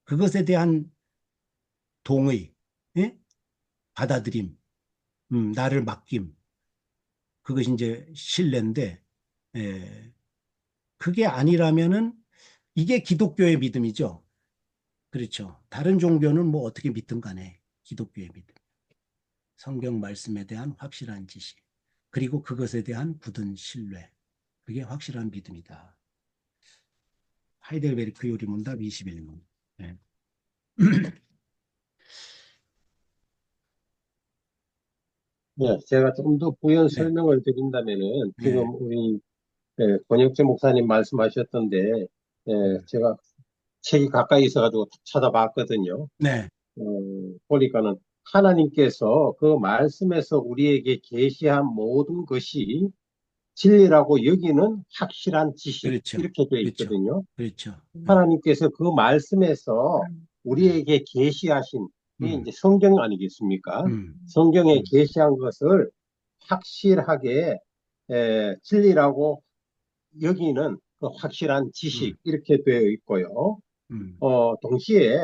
그것에 대한 동의, 예? 받아들임, 나를 맡김, 그것이 이제 신뢰인데, 예, 그게 아니라면은 이게 기독교의 믿음이죠. 그렇죠. 다른 종교는 뭐 어떻게 믿든 간에 기독교의 믿음. 성경 말씀에 대한 확실한 지식. 그리고 그것에 대한 굳은 신뢰. 그게 확실한 믿음이다. 하이델베르크 요리문답 21문. 네. 네, 제가 좀 더 부연 네. 설명을 드린다면은 네. 지금 우리 권혁재 목사님 말씀하셨던데 제가 책이 가까이 있어가지고 찾아봤거든요. 네. 보니까는 하나님께서 그 말씀에서 우리에게 계시한 모든 것이 진리라고 여기는 확실한 지식 그렇죠. 이렇게 되어 그렇죠. 있거든요. 그렇죠. 하나님께서 그 말씀에서 네. 우리에게 계시하신 이 음, 이제 성경 아니겠습니까? 음, 성경에 음, 계시한 것을 확실하게 진리라고 여기는 그 확실한 음, 지식 이렇게 되어 있고요. 음. 동시에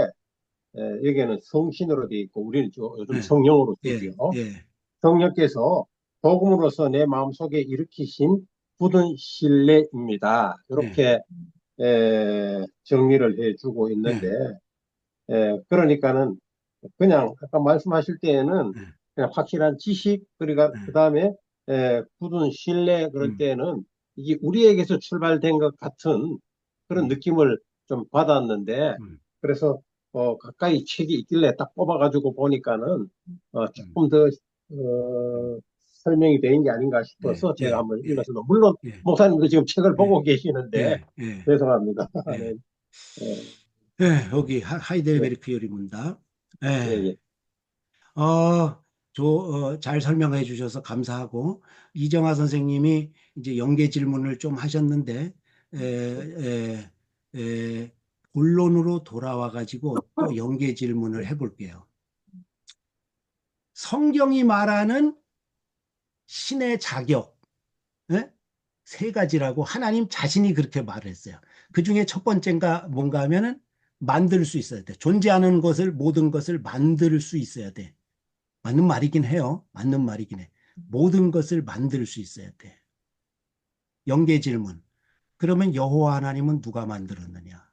여기에는 성신으로 되어 있고 우리는 요즘 네. 성령으로 쓰고요. 예, 예, 성령께서 복음으로서 내 마음속에 일으키신 굳은 신뢰입니다. 네, 이렇게 정리를 해주고 있는데 네, 그러니까는 그냥 아까 말씀하실 때에는 네, 그냥 확실한 지식, 그러니까 네, 그 다음에 굳은 신뢰 그럴 음, 때에는 이게 우리에게서 출발된 것 같은 그런 음, 느낌을 좀 받았는데, 음, 그래서 가까이 책이 있길래 딱 뽑아가지고 보니까는 음, 조금 더 음. 설명이 된 게 아닌가 네, 싶어서 제가 예, 한번 예, 읽었습니다. 물론 예, 목사님도 지금 책을 예, 보고 계시는데 예, 예, 죄송합니다. 예. 네, 예, 예, 여기 예, 하이델베르크 요리문답. 예, 예. 예. 잘 설명해 주셔서 감사하고, 이정아 선생님이 이제 연계 질문을 좀 하셨는데, 에, 에, 본론으로 돌아와 가지고 또 연계 질문을 해볼게요. 성경이 말하는 신의 자격, 예? 세 가지라고 하나님 자신이 그렇게 말을 했어요. 그 중에 첫 번째가 뭔가 하면은 만들 수 있어야 돼. 존재하는 것을, 모든 것을 만들 수 있어야 돼. 맞는 말이긴 해요. 맞는 말이긴 해. 모든 것을 만들 수 있어야 돼. 연계 질문. 그러면 여호와 하나님은 누가 만들었느냐?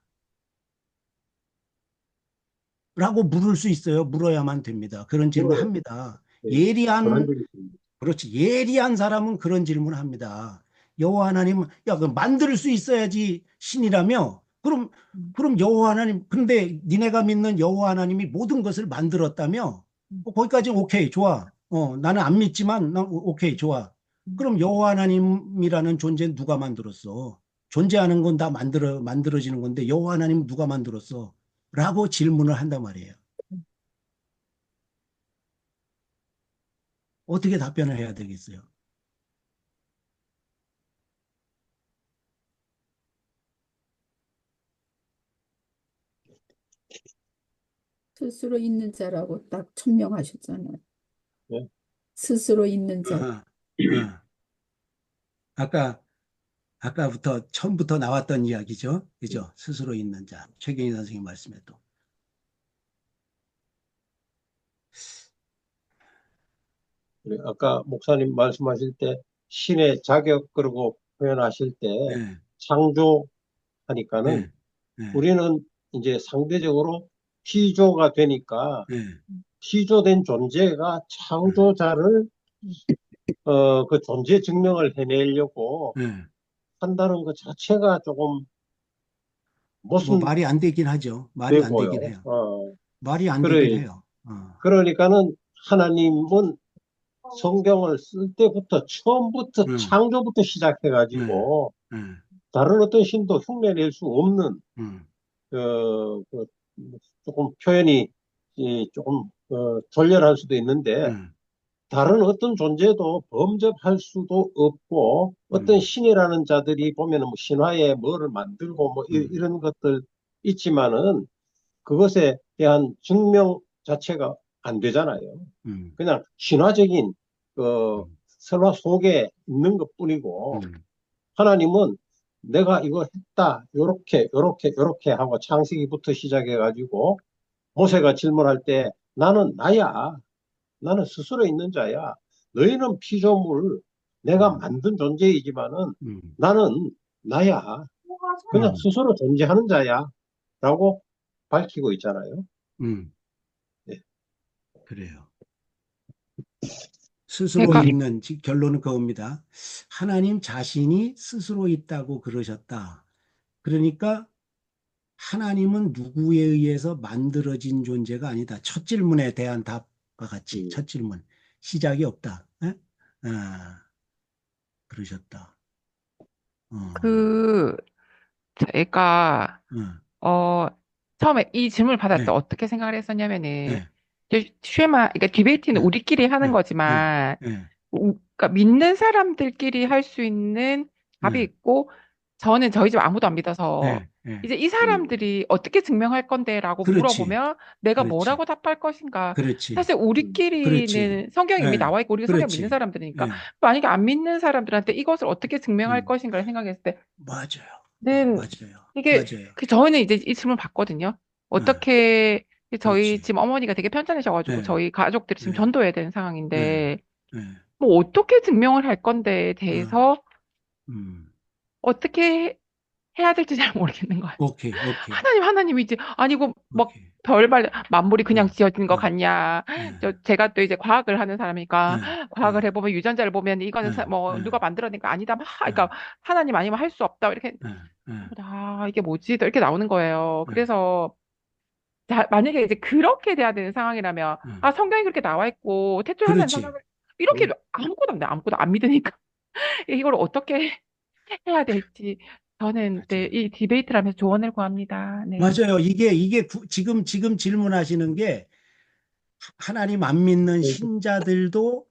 라고 물을 수 있어요. 물어야만 됩니다. 그런 질문 예, 합니다. 예. 그런 예리한, 적이 있습니다. 그렇지. 예리한 사람은 그런 질문을 합니다. 여호와 하나님은, 야, 그 만들 수 있어야지 신이라며? 그럼 여호와 하나님, 근데 니네가 믿는 여호와 하나님이 모든 것을 만들었다며? 거기까지는 오케이, 좋아. 나는 안 믿지만, 오케이, 좋아. 그럼 여호와 하나님이라는 존재는 누가 만들었어? 존재하는 건 다 만들어지는 건데, 여호와 하나님은 누가 만들었어? 라고 질문을 한단 말이에요. 어떻게 답변을 해야 되겠어요? 스스로 있는 자라고 딱 천명하셨잖아요. 예. 스스로 있는 자. 어, 어. 아까 아까부터 처음부터 나왔던 이야기죠. 그죠? 스스로 있는 자. 최경희 선생님 말씀에도. 아까 목사님 말씀하실 때 신의 자격 그러고 표현하실 때 네, 창조하니까는 네, 네, 우리는 이제 상대적으로 피조가 되니까 네, 피조된 존재가 창조자를 그 존재 증명을 해내려고 네. 한다는 것 자체가 조금 뭐 모순되고요. 말이 안 되긴 하죠. 말이 안 되긴 해요. 말이 안 되긴 그래, 해요. 그러니까는 하나님은 성경을 쓸 때부터 처음부터 응, 창조부터 응, 시작해가지고 응, 다른 어떤 신도 흉내낼 수 없는 응, 그 조금 표현이 조금 졸렬할 수도 있는데 응, 다른 어떤 존재도 범접할 수도 없고 어떤 응, 신이라는 자들이 보면은 뭐 신화에 뭐를 만들고 뭐 응, 이런 것들 있지만은 그것에 대한 증명 자체가 안 되잖아요. 응, 그냥 신화적인 그 응, 설화 속에 있는 것뿐이고 응, 하나님은 내가 이거 했다 요렇게 요렇게 요렇게 하고 창세기부터 시작해 가지고 모세가 질문할 때 나는 나야. 나는 스스로 있는 자야. 너희는 피조물, 내가 응, 만든 존재이지만은 응, 나는 나야. 그냥 응, 스스로 존재하는 자야. 라고 밝히고 있잖아요. 응. 네. 그래요. 스스로 그러니까 있는, 결론은 그겁니다. 하나님 자신이 스스로 있다고 그러셨다. 그러니까 하나님은 누구에 의해서 만들어진 존재가 아니다. 첫 질문에 대한 답과 같이 음, 첫 질문. 시작이 없다. 에? 아, 그러셨다. 어, 그, 제가, 어, 어, 처음에 이 질문을 받았을 때 예, 어떻게 생각을 했었냐면은, 예, 그러니까 디베이트는 예, 우리끼리 하는 예, 예, 거지만, 예, 그러니까 믿는 사람들끼리 할 수 있는 답이 예, 있고, 저는 저희 집 아무도 안 믿어서, 예, 예. 이제 이 음, 사람들이 어떻게 증명할 건데라고 그렇지, 물어보면 내가 그렇지, 뭐라고 답할 것인가. 그렇지, 사실 그렇지, 우리끼리는 성경이 이미 예, 나와 있고 우리가 성경 믿는 그렇지, 사람들이니까 예, 만약에 안 믿는 사람들한테 이것을 어떻게 증명할 음, 것인가를 생각했을 때 맞아요, 는 맞아요, 이게 맞아요, 저희는 이제 이 질문 받거든요. 예, 어떻게 저희 그렇지, 지금 어머니가 되게 편찮으셔가지고 예, 저희 가족들이 지금 예, 전도해야 되는 예, 상황인데 예, 뭐 어떻게 증명을 할 건데에 어, 대해서 음, 어떻게 해야 될지 잘 모르겠는 거예요. 오케이, 오케이, 하나님이지 아니고 막 오케이. 만물이 그냥 어, 지어진 것 어, 같냐. 예, 제가 또 이제 과학을 하는 사람이니까 예, 과학을 예, 해보면 유전자를 보면 이거는 예, 뭐 예, 누가 만들어낸 거 아니다. 예, 그러니까 하나님 아니면 할 수 없다. 이렇게 예, 예, 이게 뭐지? 또 이렇게 나오는 거예요. 예, 그래서 만약에 이제 그렇게 돼야 되는 상황이라면 예. 성경에 그렇게 나와 있고 태초하는 그렇지. 사람을 이렇게 그, 아무것도 안 돼. 아무것도 안 믿으니까 이걸 어떻게 해야 될지 저는 네, 맞아요. 이 디베이트를 하면서 조언을 구합니다. 네. 맞아요. 이게 지금 질문하시는 게 하나님 안 믿는 신자들도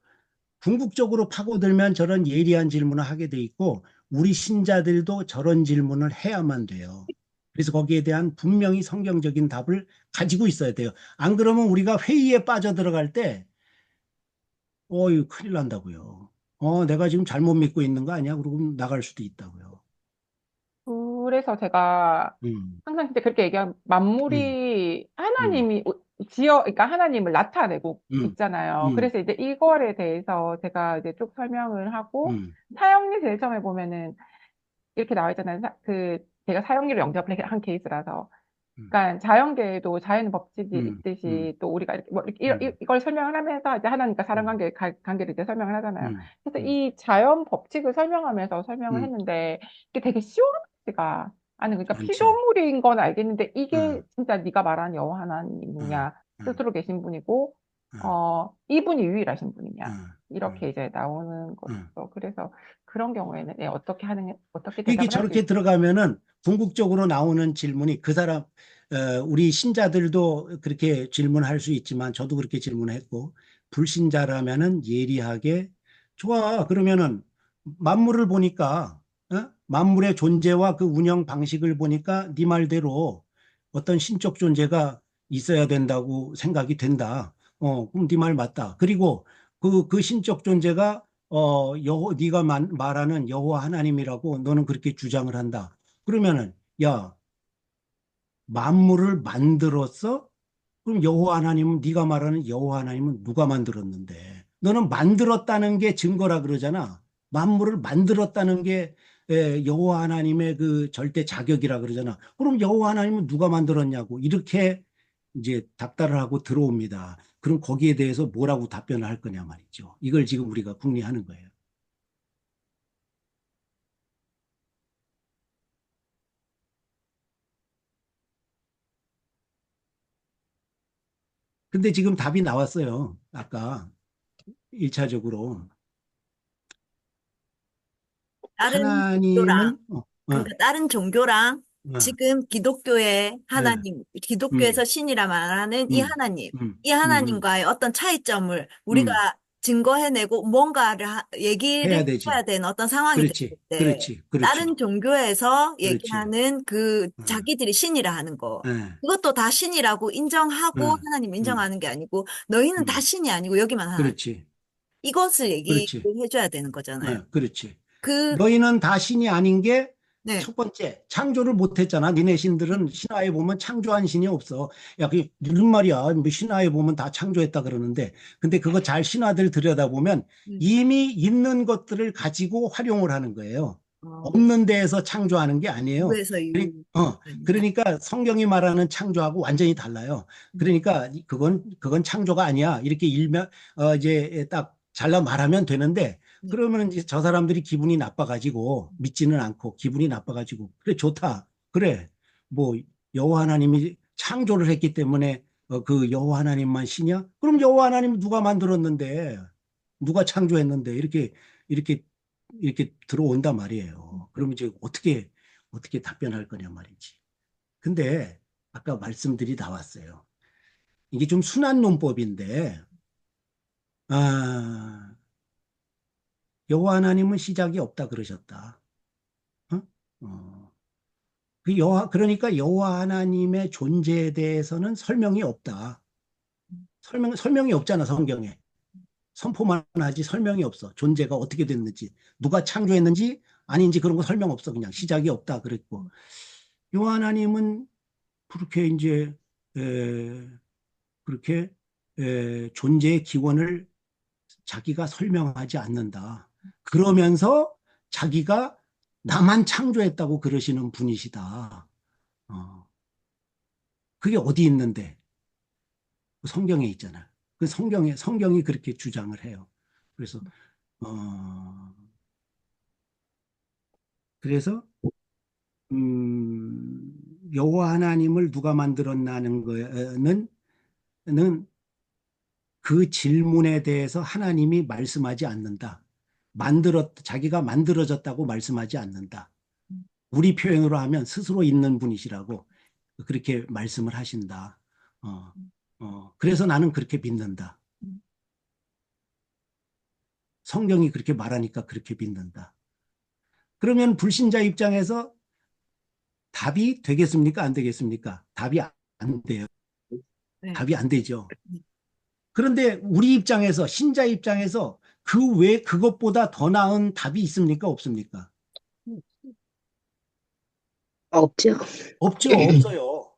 궁극적으로 파고들면 저런 예리한 질문을 하게 돼 있고 우리 신자들도 저런 질문을 해야만 돼요. 그래서 거기에 대한 분명히 성경적인 답을 가지고 있어야 돼요. 안 그러면 우리가 회의에 빠져들어갈 때 이거 큰일 난다고요. 내가 지금 잘못 믿고 있는 거 아니야? 그러고 나갈 수도 있다고요. 그래서 제가 음, 항상 그때 그렇게 얘기하면 음, 만물이 음, 하나님이 그러니까 하나님을 나타내고 음, 있잖아요. 음, 그래서 이제 이거에 대해서 제가 이제 쭉 설명을 하고 음, 사형리 제일 처음에 보면은 이렇게 나와 있잖아요. 제가 사형리를 영접을 한 케이스라서. 음, 그러니까 자연계에도 자연 법칙이 음, 음, 있듯이 또 우리가 이렇게 뭐 음, 이걸 설명을 하면서 이제 하나님과 사람 음, 관계를 이제 설명을 하잖아요. 음, 그래서 음, 이 자연 법칙을 설명하면서 설명을 음. 했는데 이게 되게 시원하지가 않은 그러니까 않죠. 피조물인 건 알겠는데 어, 이게 진짜 네가 말하는 여호와 어, 하나님이냐 어, 스스로 계신 분이고 어, 이분이 유일하신 어, 분이냐 어, 이렇게 이제 나오는 어. 거죠. 그래서 그런 경우에는 어떻게 이게 대답을 할 수 저렇게 있을까? 들어가면은 궁극적으로 나오는 질문이 그 사람, 우리 신자들도 그렇게 질문할 수 있지만 저도 그렇게 질문했고, 불신자라면은 예리하게, 좋아. 그러면은 만물을 보니까, 만물의 존재와 그 운영 방식을 보니까 네 말대로 어떤 신적 존재가 있어야 된다고 생각이 된다. 그럼 네 말 맞다. 그리고 그 신적 존재가 네가 말하는 여호와 하나님이라고 너는 그렇게 주장을 한다. 그러면은 야, 만물을 만들었어? 그럼 여호와 하나님은 네가 말하는 여호와 하나님은 누가 만들었는데? 너는 만들었다는 게 증거라 그러잖아. 만물을 만들었다는 게 여호와 하나님의 그 절대 자격이라 그러잖아. 그럼 여호와 하나님은 누가 만들었냐고 이렇게 이제 답답을 하고 들어옵니다. 그럼 거기에 대해서 뭐라고 답변을 할 거냐 말이죠. 이걸 지금 우리가 궁리하는 거예요. 근데 지금 답이 나왔어요. 아까 1차적으로 다른 종교랑 하나님은 그러니까 다른 종교랑 어, 지금 기독교의 네, 하나님, 기독교에서 음, 신이라 말하는 이 음, 하나님, 음, 이 음, 하나님과의 어떤 차이점을 우리가 음. 증거해내고 뭔가를 얘기를 해야 해야 되지. 되는 어떤 상황이 됐을 그렇지, 때 그렇지, 그렇지, 다른 종교에서 그렇지. 얘기하는 그 어, 자기들이 신이라 하는 거. 예, 그것도 다 신이라고 어, 인정하고 하나님 음, 인정하는 게 아니고 너희는 다 음. 신이 아니고 여기만 하나님. 그렇지, 이것을 얘기를 그렇지, 해줘야 되는 거잖아요. 그렇지. 그, 너희는 다 신이 아닌 게 네. 첫 번째, 창조를 못했잖아. 니네 신들은 신화에 보면 창조한 신이 없어. 야, 그게 무슨 말이야. 뭐 신화에 보면 다 창조했다 그러는데. 근데 그거 잘 신화들 들여다보면 음. 이미 있는 것들을 가지고 활용을 하는 거예요. 어, 없는 데에서 창조하는 게 아니에요. 그래서 유, 아니다. 그러니까 성경이 말하는 창조하고 완전히 달라요. 그러니까 그건 창조가 아니야. 이렇게 이제 딱 잘라 말하면 되는데 그러면 이제 저 사람들이 기분이 나빠가지고 믿지는 않고 기분이 나빠가지고 그래 좋다. 그래 뭐 여호와 하나님이 창조를 했기 때문에 그 여호와 하나님만 신이야? 그럼 여호와 하나님 누가 만들었는데 누가 창조했는데 이렇게 이렇게 들어온단 말이에요. 그러면 이제 어떻게 답변할 거냐 말이지. 근데 아까 말씀들이 나왔어요. 이게 좀 순한 논법인데 아, 여호와 하나님은 시작이 없다 그러셨다. 어? 그러니까 여호와 하나님의 존재에 대해서는 설명이 없다. 설명이 없잖아, 성경에. 선포만 하지 설명이 없어. 존재가 어떻게 됐는지, 누가 창조했는지 아닌지 그런 거 설명 없어. 그냥 시작이 없다 그랬고. 여호와 하나님은 그렇게 이제 에, 그렇게 존재의 기원을 자기가 설명하지 않는다. 그러면서 자기가 나만 창조했다고 그러시는 분이시다. 그게 어디 있는데? 성경에 있잖아. 그 성경이 그렇게 주장을 해요. 그래서 어 그래서 여호와 하나님을 누가 만들었나는 거는 그 질문에 대해서 하나님이 말씀하지 않는다. 자기가 만들어졌다고 말씀하지 않는다. 우리 표현으로 하면 스스로 있는 분이시라고 그렇게 말씀을 하신다. 그래서 나는 그렇게 믿는다. 성경이 그렇게 말하니까 그렇게 믿는다. 그러면 불신자 입장에서 답이 되겠습니까? 안 되겠습니까? 답이 안 돼요. 네. 답이 안 되죠. 그런데 우리 입장에서, 신자 입장에서 그 외 그것보다 더 나은 답이 있습니까? 없습니까? 없죠. 없죠. 없어요.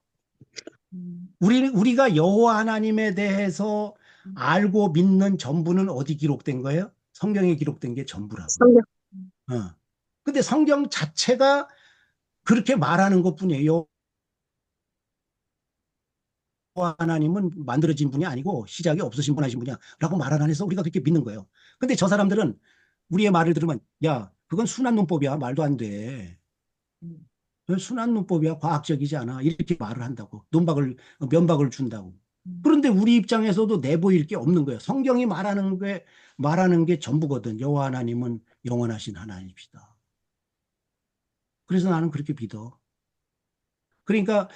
음, 우리가 여호와 하나님에 대해서 알고 믿는 전부는 어디 기록된 거예요? 성경에 기록된 게 전부라고. 성경. 근데 성경 자체가 그렇게 말하는 것뿐이에요. 여호와 하나님은 만들어진 분이 아니고 시작이 없으신 분 하신 분이야 라고 말 안 해서 우리가 그렇게 믿는 거예요. 근데 저 사람들은 우리의 말을 들으면 야, 그건 순한 문법이야. 말도 안 돼. 순한 문법이야. 과학적이지 않아. 이렇게 말을 한다고. 면박을 준다고. 그런데 우리 입장에서도 내보일 게 없는 거예요. 성경이 말하는 게 전부거든. 여호와 하나님은 영원하신 하나님이시다. 그래서 나는 그렇게 믿어. 그러니까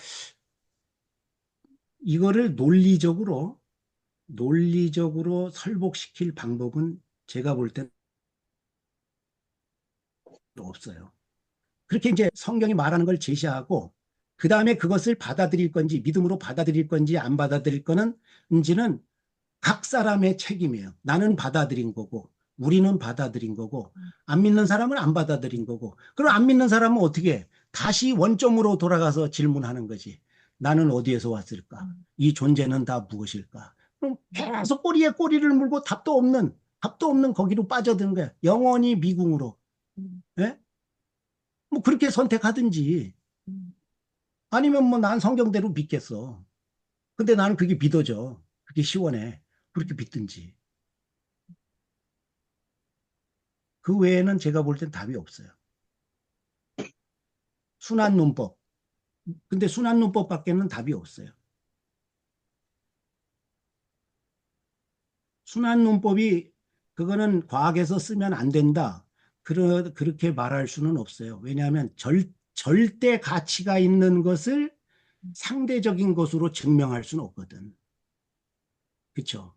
이거를 논리적으로 설복시킬 방법은 제가 볼 땐 없어요. 그렇게 이제 성경이 말하는 걸 제시하고 그 다음에 그것을 받아들일 건지 믿음으로 받아들일 건지 안 받아들일 건지는 각 사람의 책임이에요. 나는 받아들인 거고 우리는 받아들인 거고 안 믿는 사람은 안 받아들인 거고 그럼 안 믿는 사람은 어떻게 해? 다시 원점으로 돌아가서 질문하는 거지. 나는 어디에서 왔을까? 이 존재는 다 무엇일까? 그럼 계속 꼬리에 꼬리를 물고 답도 없는 거기로 빠져드는 거야. 영원히 미궁으로. 예? 뭐 그렇게 선택하든지 아니면 뭐 난 성경대로 믿겠어. 근데 나는 그게 믿어져. 그게 시원해. 그렇게 믿든지. 그 외에는 제가 볼 땐 답이 없어요. 순한 문법. 근데 순한 문법밖에는 답이 없어요. 순한 문법이 그거는 과학에서 쓰면 안 된다. 그렇게 말할 수는 없어요. 왜냐하면 절대 가치가 있는 것을 상대적인 것으로 증명할 수는 없거든. 그렇죠?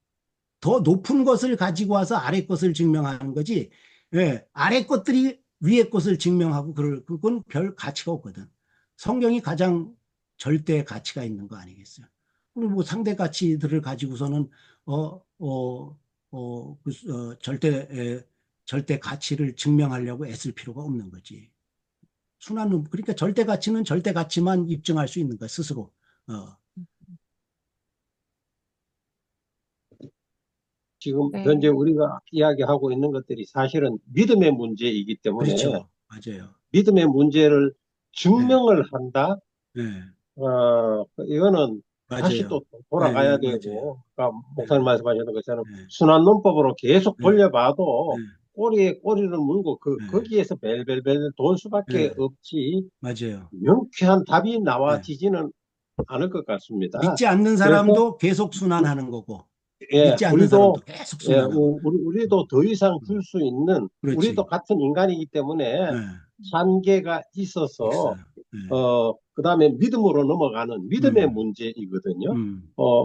더 높은 것을 가지고 와서 아래 것을 증명하는 거지. 예, 아래 것들이 위에 것을 증명하고 그건 별 가치가 없거든. 성경이 가장 절대 가치가 있는 거 아니겠어요? 그리고 뭐 상대 가치들을 가지고서는 절대 가치를 증명하려고 애쓸 필요가 없는 거지. 그러니까 절대 가치는 절대 가치만 입증할 수 있는 거야 스스로. 지금 네. 현재 우리가 이야기하고 있는 것들이 사실은 믿음의 문제이기 때문에 그렇죠. 맞아요. 믿음의 문제를 증명을 한다. 네, 이거는 다시 맞아요. 또 돌아가야 네, 되고, 아까 목사님 말씀하셨던 것처럼 네, 순환 논법으로 계속 네, 돌려봐도 네, 꼬리에 꼬리를 물고 네, 거기에서 벨벨벨 돌 수밖에 네, 없지 맞아요. 명쾌한 답이 네. 나와지지는 않을 것 같습니다. 믿지 않는 그래서 사람도 계속 순환하는 거고, 예, 믿지 않는 사람도 계속 예, 순환하고. 우리도 더 이상 줄 수 있는 그렇지. 우리도 같은 인간이기 때문에 네, 한계가 있어서 있어요. 네. 그다음에 믿음으로 넘어가는 믿음의 음. 문제이거든요.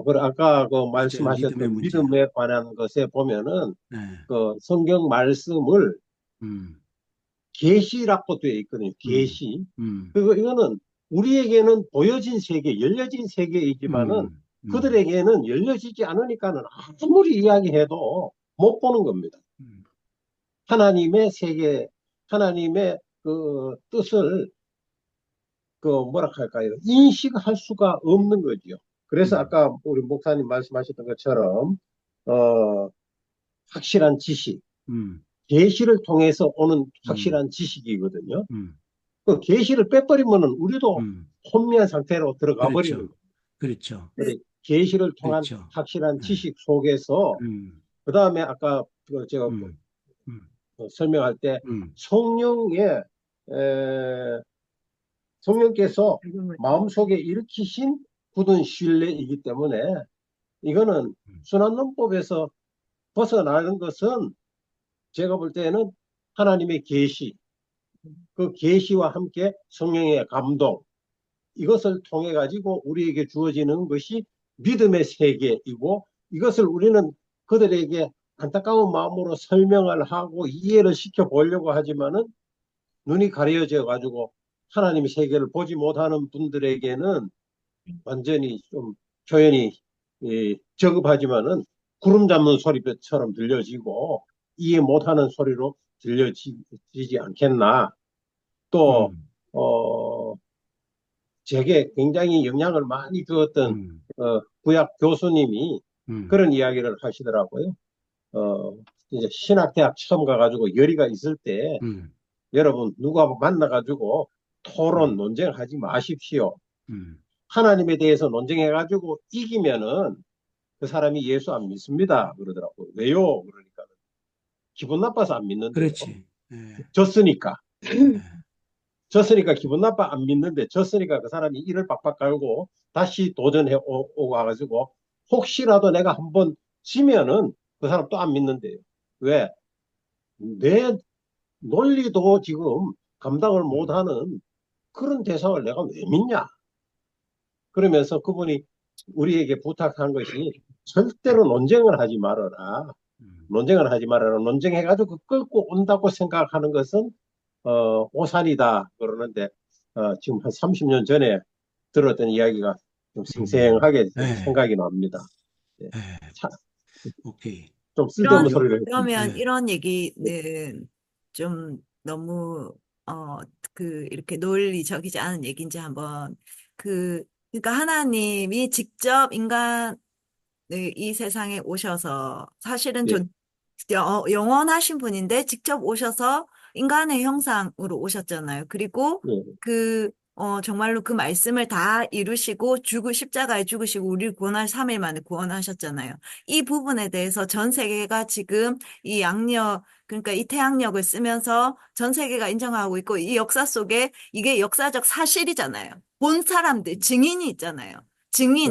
그리고 아까 그 맞아요. 말씀하셨던 믿음의 문제예요. 믿음에 관한 것에 보면은 네. 그 성경 말씀을 음. 계시라고 되어 있거든요. 계시. 음. 그리고 이거는 우리에게는 보여진 세계, 열려진 세계이지만은 그들에게는 열려지지 않으니까는 아무리 이야기해도 못 보는 겁니다. 하나님의 세계, 하나님의 그 뜻을 뭐라 할까요? 인식할 수가 없는 거죠. 그래서 아까 우리 목사님 말씀하셨던 것처럼 확실한 지식, 계시를 통해서 오는 확실한 지식이거든요. 그 계시를 빼버리면은 우리도 혼미한 상태로 들어가 버리는 그렇죠. 거예요. 그렇죠. 계시를 통한 그렇죠. 확실한 네. 지식 속에서 그 다음에 아까 제가 음, 음, 설명할 때 음, 성령의 성령께서 지금은 마음속에 일으키신 굳은 신뢰이기 때문에 이거는 음. 순환론법에서 벗어나는 것은 제가 볼 때는 하나님의 계시, 그 계시와 함께 성령의 감동, 이것을 통해 가지고 우리에게 주어지는 것이 믿음의 세계이고, 이것을 우리는 그들에게 안타까운 마음으로 설명을 하고 이해를 시켜 보려고 하지만은 눈이 가려져 가지고 하나님의 세계를 보지 못하는 분들에게는 완전히 좀 표현이 저급하지만은 구름 잡는 소리처럼 들려지고 이해 못하는 소리로 들려지지 않겠나. 또 음, 제게 굉장히 영향을 많이 주었던 음, 구약 교수님이 음, 그런 이야기를 하시더라고요. 이제 신학대학 처음 가가지고 열의가 있을 때 음, 여러분 누가 만나가지고 토론 음, 논쟁하지 마십시오. 음. 하나님에 대해서 논쟁해가지고 이기면은 그 사람이 예수 안 믿습니다. 그러더라고요. 왜요? 그러니까 기분 나빠서 안 믿는데요. 그렇지. 예, 졌으니까. 예, 졌으니까 기분 나빠 안 믿는데, 졌으니까 그 사람이 이를 박박 깔고 다시 도전해 오고 와가지고 혹시라도 내가 한번 지면은 그 사람 또 안 믿는데요. 왜? 내 논리도 지금 감당을 못하는 그런 대상을 내가 왜 믿냐? 그러면서 그분이 우리에게 부탁한 것이 절대로 논쟁을 하지 말아라. 음. 논쟁을 하지 말아라. 논쟁해가지고 끌고 온다고 생각하는 것은 오산이다. 그러는데 지금 한 30년 전에 들었던 이야기가 좀 생생하게 예, 생각이 납니다. 예. 예, 차- 오케이. 좀 쓸데없는 여, 소리를 했습니다. 그러면 예, 이런 얘기는 좀 너무 이렇게 논리적이지 않은 얘기인지 한번 그러니까 하나님이 직접 인간을 이 세상에 오셔서 사실은 예, 영원하신 분인데 직접 오셔서 인간의 형상으로 오셨잖아요. 그리고 예, 정말로 그 말씀을 다 이루시고 십자가에 죽으시고 우리를 구원할 3일 만에 구원하셨잖아요. 이 부분에 대해서 전 세계가 지금 이 양력, 그러니까 이 태양력을 쓰면서 전 세계가 인정하고 있고 이 역사 속에 이게 역사적 사실이잖아요. 본 사람들, 증인이 있잖아요.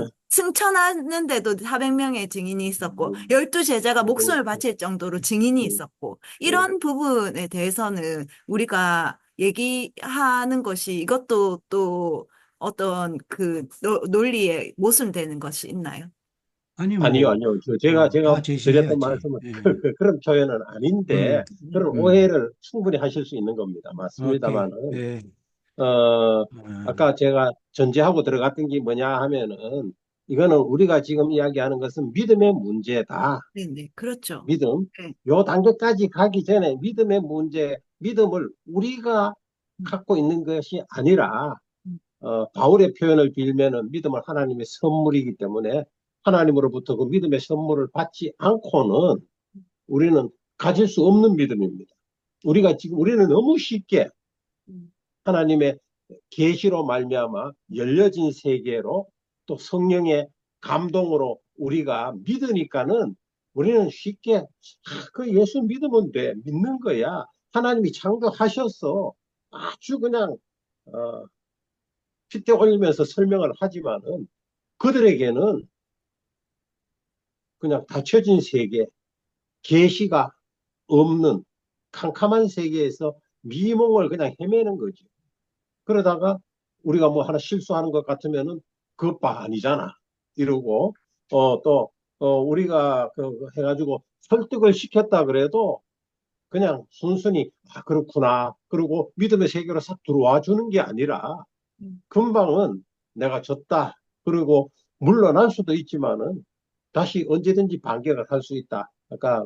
예, 승천하는데도 400명의 증인이 있었고, 12제자가 목숨을 바칠 정도로 증인이 있었고, 예. 이런 부분에 대해서는 우리가 얘기하는 것이 이것도 또 어떤 논리에 모순되는 것이 있나요? 아니 아니요, 뭐, 아니요. 제가 다 드렸던 제시해야지. 말씀은 예, 그런 표현은 아닌데, 그런 음, 오해를 충분히 하실 수 있는 겁니다. 오케이. 맞습니다만은, 예, 아까 제가 전제하고 들어갔던 게 뭐냐 하면은, 이거는 우리가 지금 이야기하는 것은 믿음의 문제다. 네, 네, 그렇죠. 믿음. 네. 요 단계까지 가기 전에 믿음의 문제, 믿음을 우리가 갖고 있는 것이 아니라, 바울의 표현을 빌면은 믿음은 하나님의 선물이기 때문에 하나님으로부터 그 믿음의 선물을 받지 않고는 우리는 가질 수 없는 믿음입니다. 우리는 너무 쉽게 하나님의 계시로 말미암아 열려진 세계로 또 성령의 감동으로 우리가 믿으니까는 우리는 쉽게 그 예수 믿으면 돼. 믿는 거야. 하나님이 창조하셨어. 아주 그냥 핏대 올리면서 설명을 하지만은 그들에게는 그냥 닫혀진 세계, 계시가 없는 캄캄한 세계에서 미몽을 그냥 헤매는 거지. 그러다가 우리가 뭐 하나 실수하는 것 같으면은 그것 봐 아니잖아. 이러고 또 우리가 해가지고 설득을 시켰다 그래도 그냥 순순히 그렇구나. 그리고 믿음의 세계로 싹 들어와 주는 게 아니라 금방은 내가 졌다. 그리고 물러날 수도 있지만은 다시 언제든지 반격을 할 수 있다. 아까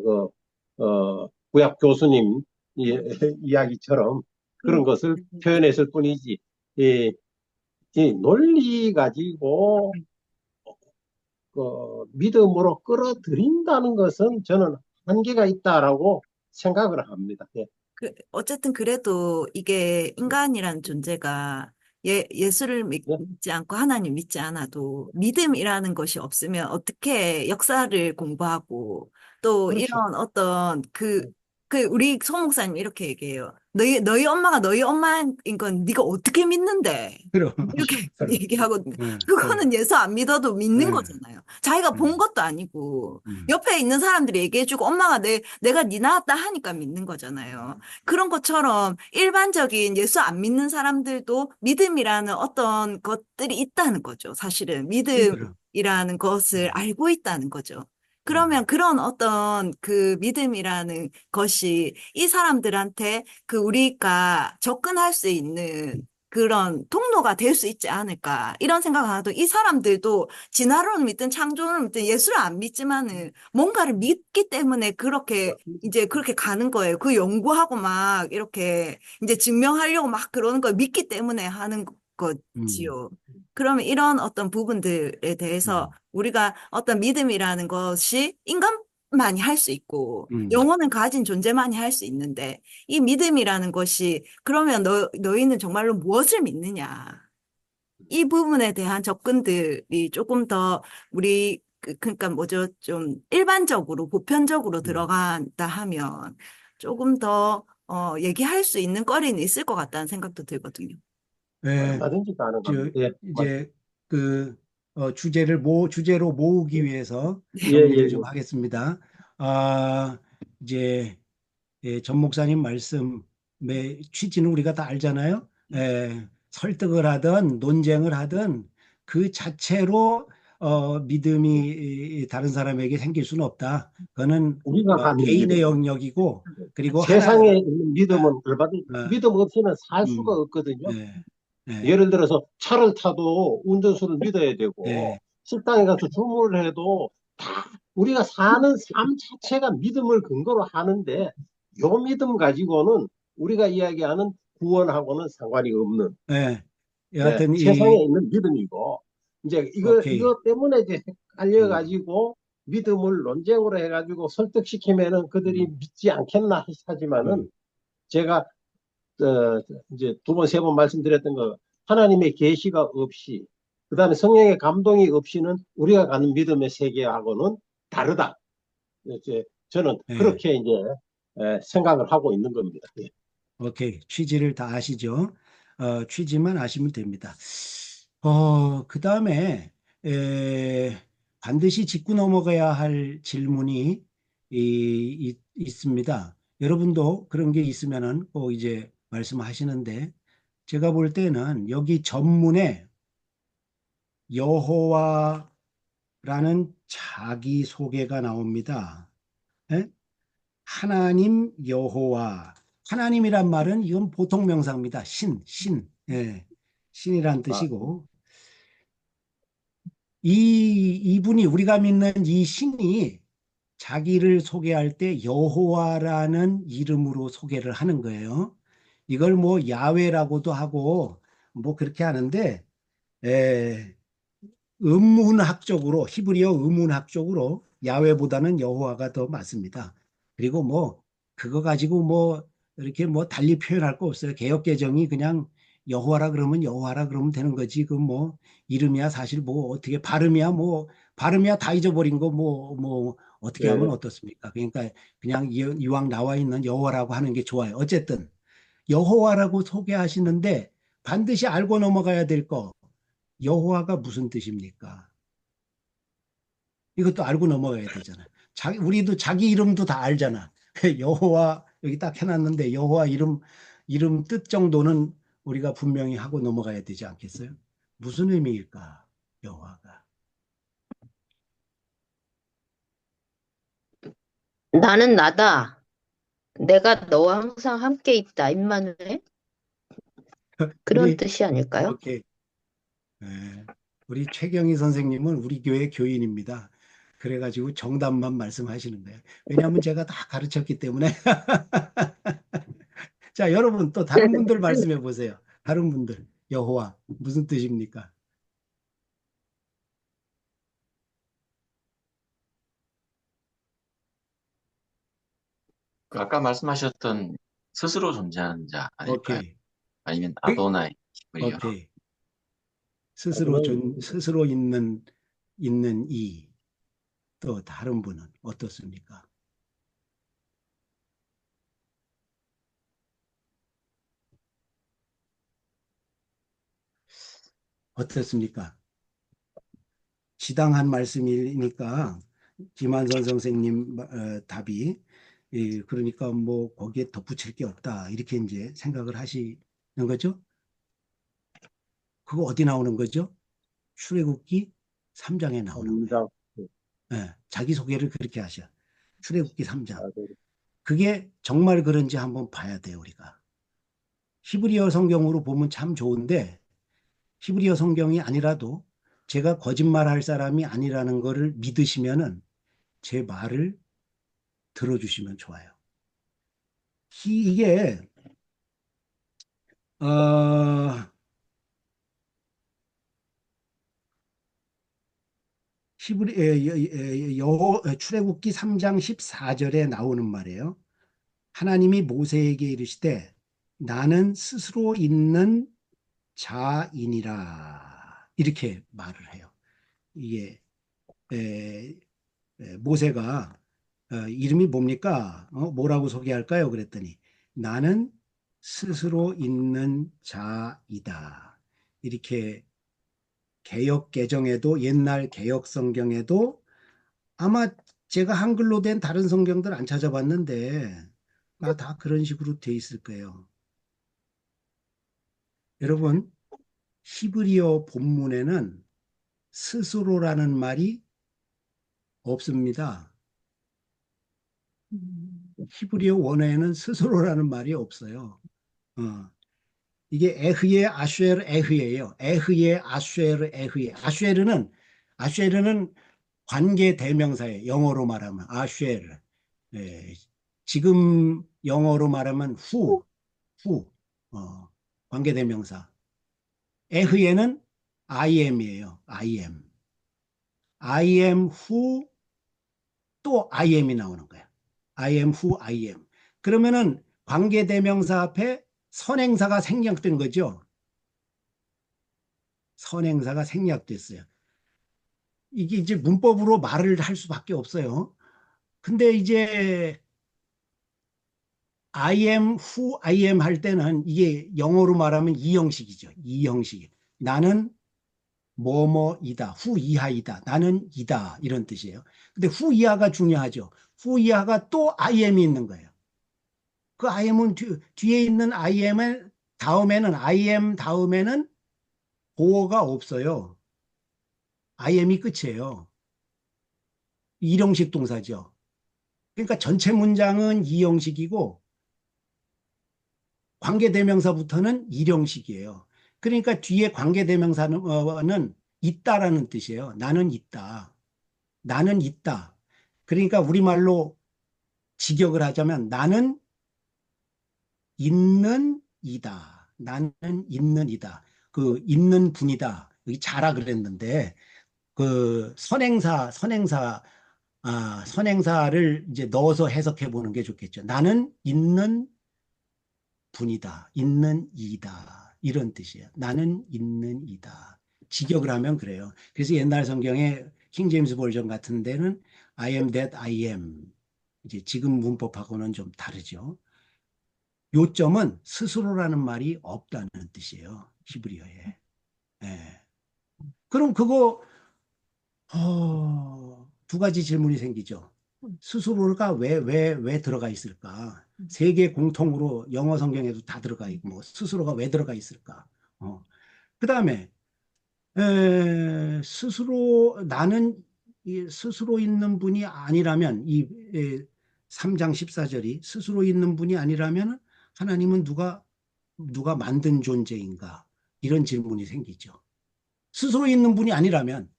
구약 교수님 이야기처럼 그런 것을 표현했을 뿐이지, 이, 이 논리 가지고 믿음으로 끌어들인다는 것은 저는 한계가 있다라고 생각을 합니다. 예. 어쨌든 그래도 이게 인간이란 존재가 예수를 네. 믿지 않고 하나님 믿지 않아도 믿음이라는 것이 없으면 어떻게 역사를 공부하고 또 그렇죠. 이런 어떤 우리 소목사님 이렇게 얘기해요. 너희 엄마가 너희 엄마인 건 네가 어떻게 믿는데? 그럼, 이렇게 그럼, 얘기하거든요. 예, 그거는 예수 안 믿어도 믿는 예, 거잖아요. 자기가 본 음, 것도 아니고 음, 옆에 있는 사람들이 얘기해주고 엄마가 내가 네 낳았다 하니까 믿는 거잖아요. 그런 것처럼 일반적인 예수 안 믿는 사람들도 믿음이라는 어떤 것들이 있다는 거죠. 사실은 그럼, 믿음이라는 것을 음, 알고 있다는 거죠. 음, 그러면 그런 어떤 그 믿음이라는 것이 이 사람들한테 우리가 접근할 수 있는 그런 통로가 될 수 있지 않을까 이런 생각을 하도 이 사람들도 진화론을 믿든 창조론을 믿든 예수를 안 믿지만은 뭔가를 믿기 때문에 그렇게 이제 그렇게 가는 거예요. 그 연구하고 막 이렇게 이제 증명하려고 막 그러는 걸 믿기 때문에 하는 음, 거지요. 그러면 이런 어떤 부분들에 대해서 음, 우리가 어떤 믿음이라는 것이 인간만이 할 수 있고 음. 영혼은 가진 존재만이 할 수 있는데 이 믿음이라는 것이 그러면 너희는 정말로 무엇을 믿느냐? 이 부분에 대한 접근들이 조금 더 우리 그러니까 뭐죠? 좀 일반적으로 보편적으로 음. 들어간다 하면 조금 더 얘기할 수 있는 거리는 있을 것 같다는 생각도 들거든요. 예, 얼마든지 저, 가능합니다. 예, 이제 그 주제로 모으기 위해서 예, 예, 정리를 좀 예. 하겠습니다. 아, 이제 전 목사님 말씀의 취지는 우리가 다 알잖아요. 설득을 하든 논쟁을 하든 그 자체로 믿음이 다른 사람에게 생길 수는 없다. 그거는 우리가 갖는 믿음. 개인의 영역이고 그리고 세상에 있는 아, 믿음은 얼마든지 아, 믿음 없이는 살 수가 음, 없거든요. 예, 예, 예를 들어서 차를 타도 운전수를 믿어야 되고 예, 식당에 가서 주문을 해도 다 우리가 사는 삶 자체가 믿음을 근거로 하는데 요 믿음 가지고는 우리가 이야기하는 구원하고는 상관이 없는 예. 예, 여하튼 세상에 있는 믿음이고 이제 오케이. 이거 때문에 이제 헷갈려 음, 가지고 믿음을 논쟁으로 해가지고 설득시키면은 그들이 음, 믿지 않겠나 하지만은 음. 제가 이제 두 번, 세 번 말씀드렸던 거, 하나님의 계시가 없이, 그 다음에 성령의 감동이 없이는 우리가 가는 믿음의 세계하고는 다르다. 이제 저는 예. 그렇게 이제 생각을 하고 있는 겁니다. 예. 오케이. 취지를 다 아시죠? 취지만 아시면 됩니다. 그 다음에, 반드시 짚고 넘어가야 할 질문이 있습니다. 여러분도 그런 게 있으면은 꼭 이제 말씀하시는데, 제가 볼 때는 여기 전문에 여호와라는 자기 소개가 나옵니다. 예? 하나님 여호와. 하나님이란 말은 이건 보통 명사입니다. 신. 예. 신이란 아, 뜻이고 이분이 우리가 믿는 이 신이 자기를 소개할 때 여호와라는 이름으로 소개를 하는 거예요. 이걸 뭐 야훼라고도 하고 뭐 그렇게 하는데 에, 음문학적으로 히브리어 음문학적으로 야훼보다는 여호와가 더 맞습니다. 그리고 뭐 그거 가지고 뭐 이렇게 뭐 달리 표현할 거 없어요. 개역 개정이 그냥 여호와라 그러면 여호와라 그러면 되는 거지. 그 뭐 이름이야 사실 뭐 어떻게 발음이야 다 잊어버린 거 뭐 어떻게 하면 예. 어떻습니까? 그러니까 그냥 이왕 나와 있는 여호와라고 하는 게 좋아요. 어쨌든 여호와라고 소개하시는데 반드시 알고 넘어가야 될 거. 여호와가 무슨 뜻입니까? 이것도 알고 넘어가야 되잖아. 우리도 자기 이름도 다 알잖아. 여호와 여기 딱 해놨는데 여호와 이름 뜻 정도는 우리가 분명히 하고 넘어가야 되지 않겠어요? 무슨 의미일까? 여호와가. 나는 나다. 내가 너와 항상 함께 있다. 임마누엘? 그런 우리 뜻이 아닐까요? 오케이. 우리 최경희 선생님은 우리 교회 교인입니다. 그래가지고 정답만 말씀하시는 거예요. 왜냐하면 제가 다 가르쳤기 때문에. 자, 여러분 또 다른 분들 말씀해 보세요. 다른 분들. 여호와 무슨 뜻입니까? 그 아까 말씀하셨던 스스로 존재하는 자 아닐까요? 오케이. 아니면 그- 아도나이 히브리어로. 오케이. 스스로 있는 이. 또 다른 분은 어떻습니까? 어떻습니까? 지당한 말씀이니까 김한선 선생님 답이 그러니까 뭐 거기에 덧붙일 게 없다 이렇게 이제 생각을 하시는 거죠? 그거 어디 나오는 거죠? 출애굽기 3장에 나오는 거예요. 자기소개를 그렇게 하셔. 출애굽기 3장. 그게 정말 그런지 한번 봐야 돼요, 우리가. 히브리어 성경으로 보면 참 좋은데 히브리어 성경이 아니라도 제가 거짓말할 사람이 아니라는 것을 믿으시면은 제 말을 들어주시면 좋아요. 이게 출애굽기 3장 14절에 나오는 말이에요. 하나님이 모세에게 이르시되 나는 스스로 있는 자이니라 이렇게 말을 해요. 이게 모세가 이름이 뭡니까? 뭐라고 소개할까요? 그랬더니 나는 스스로 있는 자이다. 이렇게 개역 개정에도 옛날 개역 성경에도 아마 제가 한글로 된 다른 성경들 안 찾아봤는데 다 그런 식으로 돼 있을 거예요. 여러분 히브리어 본문에는 스스로라는 말이 없습니다. 히브리어 원어에는 스스로라는 말이 없어요. 이게 에흐예 아쉐르 에흐예요. 에흐예 아쉐르 에흐예. 아쉐르는 관계 대명사예요. 영어로 말하면 아쉐르. 지금 영어로 말하면 후 관계 대명사. 에흐예는 I am이에요. I am. I am who 또 I am이 나오는 거야. I am who I am. 그러면은 관계 대명사 앞에 선행사가 생략된 거죠. 선행사가 생략됐어요. 이게 이제 문법으로 말을 할 수밖에 없어요. 근데 이제 I am who I am 할 때는 이게 영어로 말하면 이 형식이죠. 이 형식. 나는 뭐뭐이다. 후 이하이다. 나는 이다. 이런 뜻이에요. 근데 후 이하가 중요하죠. 후 이하가 또 I am이 있는 거예요. 그 I am은 뒤에 있는 I am의 다음에는 I am 다음에는 보어가 없어요. I am이 끝이에요. 일형식 동사죠. 그러니까 전체 문장은 이형식이고 관계대명사부터는 일형식이에요. 그러니까 뒤에 관계대명사는 있다라는 뜻이에요. 나는 있다. 나는 있다. 그러니까 우리말로 직역을 하자면 나는 있는 이다. 나는 있는 이다. 그 있는 분이다. 여기 자라 그랬는데 그 선행사를 이제 넣어서 해석해 보는 게 좋겠죠. 나는 있는 분이다. 있는 이다. 이런 뜻이에요. 나는 있는 이다. 직역을 하면 그래요. 그래서 옛날 성경에 킹제임스 버전 같은 데는 I am that I am. 이제 지금 문법하고는 좀 다르죠. 요점은 스스로라는 말이 없다는 뜻이에요. 히브리어에. 예. 그럼 그거 두 가지 질문이 생기죠. 스스로가 왜 들어가 있을까? 세계 공통으로 영어 성경에도 다 들어가 있고 뭐 스스로가 왜 들어가 있을까? 그 다음에 나는 스스로 있는 분이 아니라면 이 3장 14절이 스스로 있는 분이 아니라면 하나님은 누가 만든 존재인가? 이런 질문이 생기죠. 스스로 있는 분이 아니라면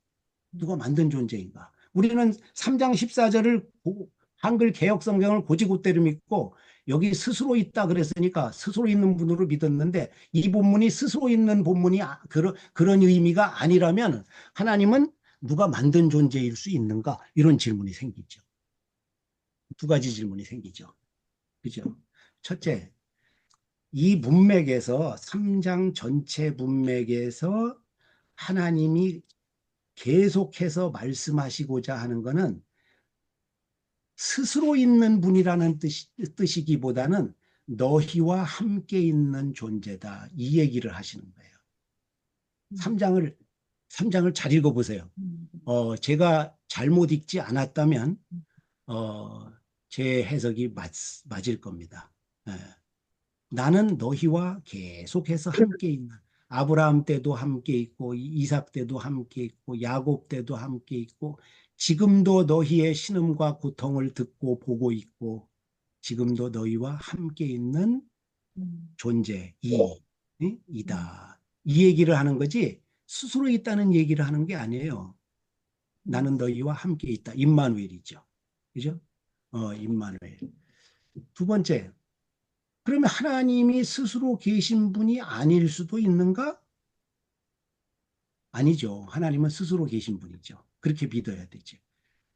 누가 만든 존재인가? 우리는 3장 14절을 한글 개역 성경을 곧이곧대로 믿고 여기 스스로 있다 그랬으니까 스스로 있는 분으로 믿었는데 이 본문이 스스로 있는 본문이 그런 의미가 아니라면 하나님은 누가 만든 존재일 수 있는가? 이런 질문이 생기죠. 두 가지 질문이 생기죠. 그죠? 첫째, 이 문맥에서 3장 전체 문맥에서 하나님이 계속해서 말씀하시고자 하는 것은 스스로 있는 분이라는 뜻이기보다는 너희와 함께 있는 존재다. 이 얘기를 하시는 거예요. 3장을 잘 읽어보세요. 제가 잘못 읽지 않았다면 제 해석이 맞을 겁니다. 예. 나는 너희와 계속해서 함께 있는, 아브라함 때도 함께 있고 이삭 때도 함께 있고 야곱 때도 함께 있고 지금도 너희의 신음과 고통을 듣고 보고 있고 지금도 너희와 함께 있는 존재 이다. 이 얘기를 하는 거지 스스로 있다는 얘기를 하는 게 아니에요. 나는 너희와 함께 있다. 임마누엘이죠. 그죠? 임마누엘. 두 번째, 그러면 하나님이 스스로 계신 분이 아닐 수도 있는가? 아니죠. 하나님은 스스로 계신 분이죠. 그렇게 믿어야 되죠.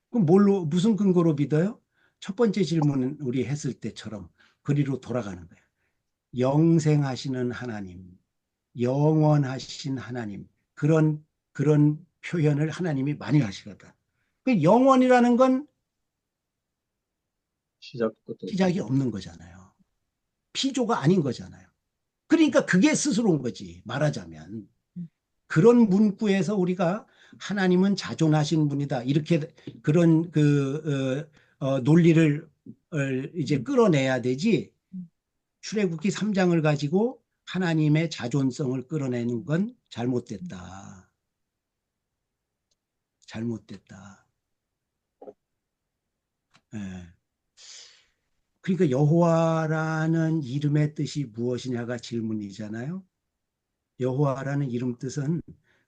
그럼 무슨 근거로 믿어요? 첫 번째 질문은 우리 했을 때처럼 그리로 돌아가는 거예요. 영생하시는 하나님, 영원하신 하나님, 그런 표현을 하나님이 많이 하시거든. 그 영원이라는 건 시작이 없는 거잖아요. 피조가 아닌 거잖아요. 그러니까 그게 스스로인 거지, 말하자면. 그런 문구에서 우리가 하나님은 자존하신 분이다. 이렇게 그런 논리를 이제 끌어내야 되지. 출애굽기 3장을 가지고 하나님의 자존성을 끌어내는 건 잘못됐다. 잘못됐다. 예. 그러니까 여호와라는 이름의 뜻이 무엇이냐가 질문이잖아요. 여호와라는 이름 뜻은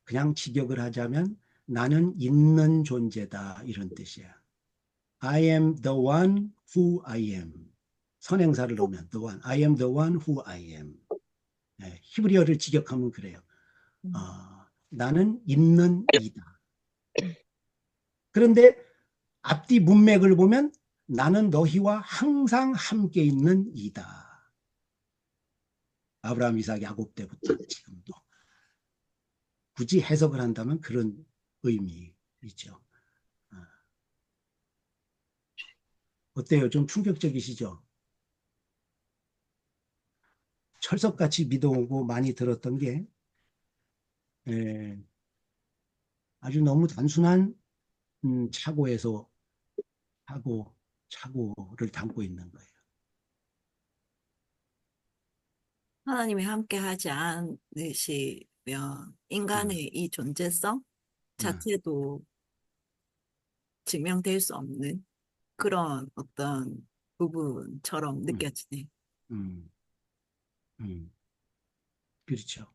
그냥 직역을 하자면 나는 있는 존재다 이런 뜻이야. I am the one who I am. 선행사를 넣으면 the one. I am the one who I am. 네, 히브리어를 직역하면 그래요. 나는 있는 이다. 그런데 앞뒤 문맥을 보면 나는 너희와 항상 함께 있는 이다. 아브라함, 이삭, 야곱 때부터 지금도. 굳이 해석을 한다면 그런 의미이죠. 어때요? 좀 충격적이시죠? 철석같이 믿어오고 많이 들었던 게 아주 너무 단순한 착오에서 착오를 담고 있는 거예요. 하나님이 함께 하지 않으시면 인간의 이 존재성 자체도 증명될 수 없는 그런 어떤 부분처럼 느껴지네. 그렇죠.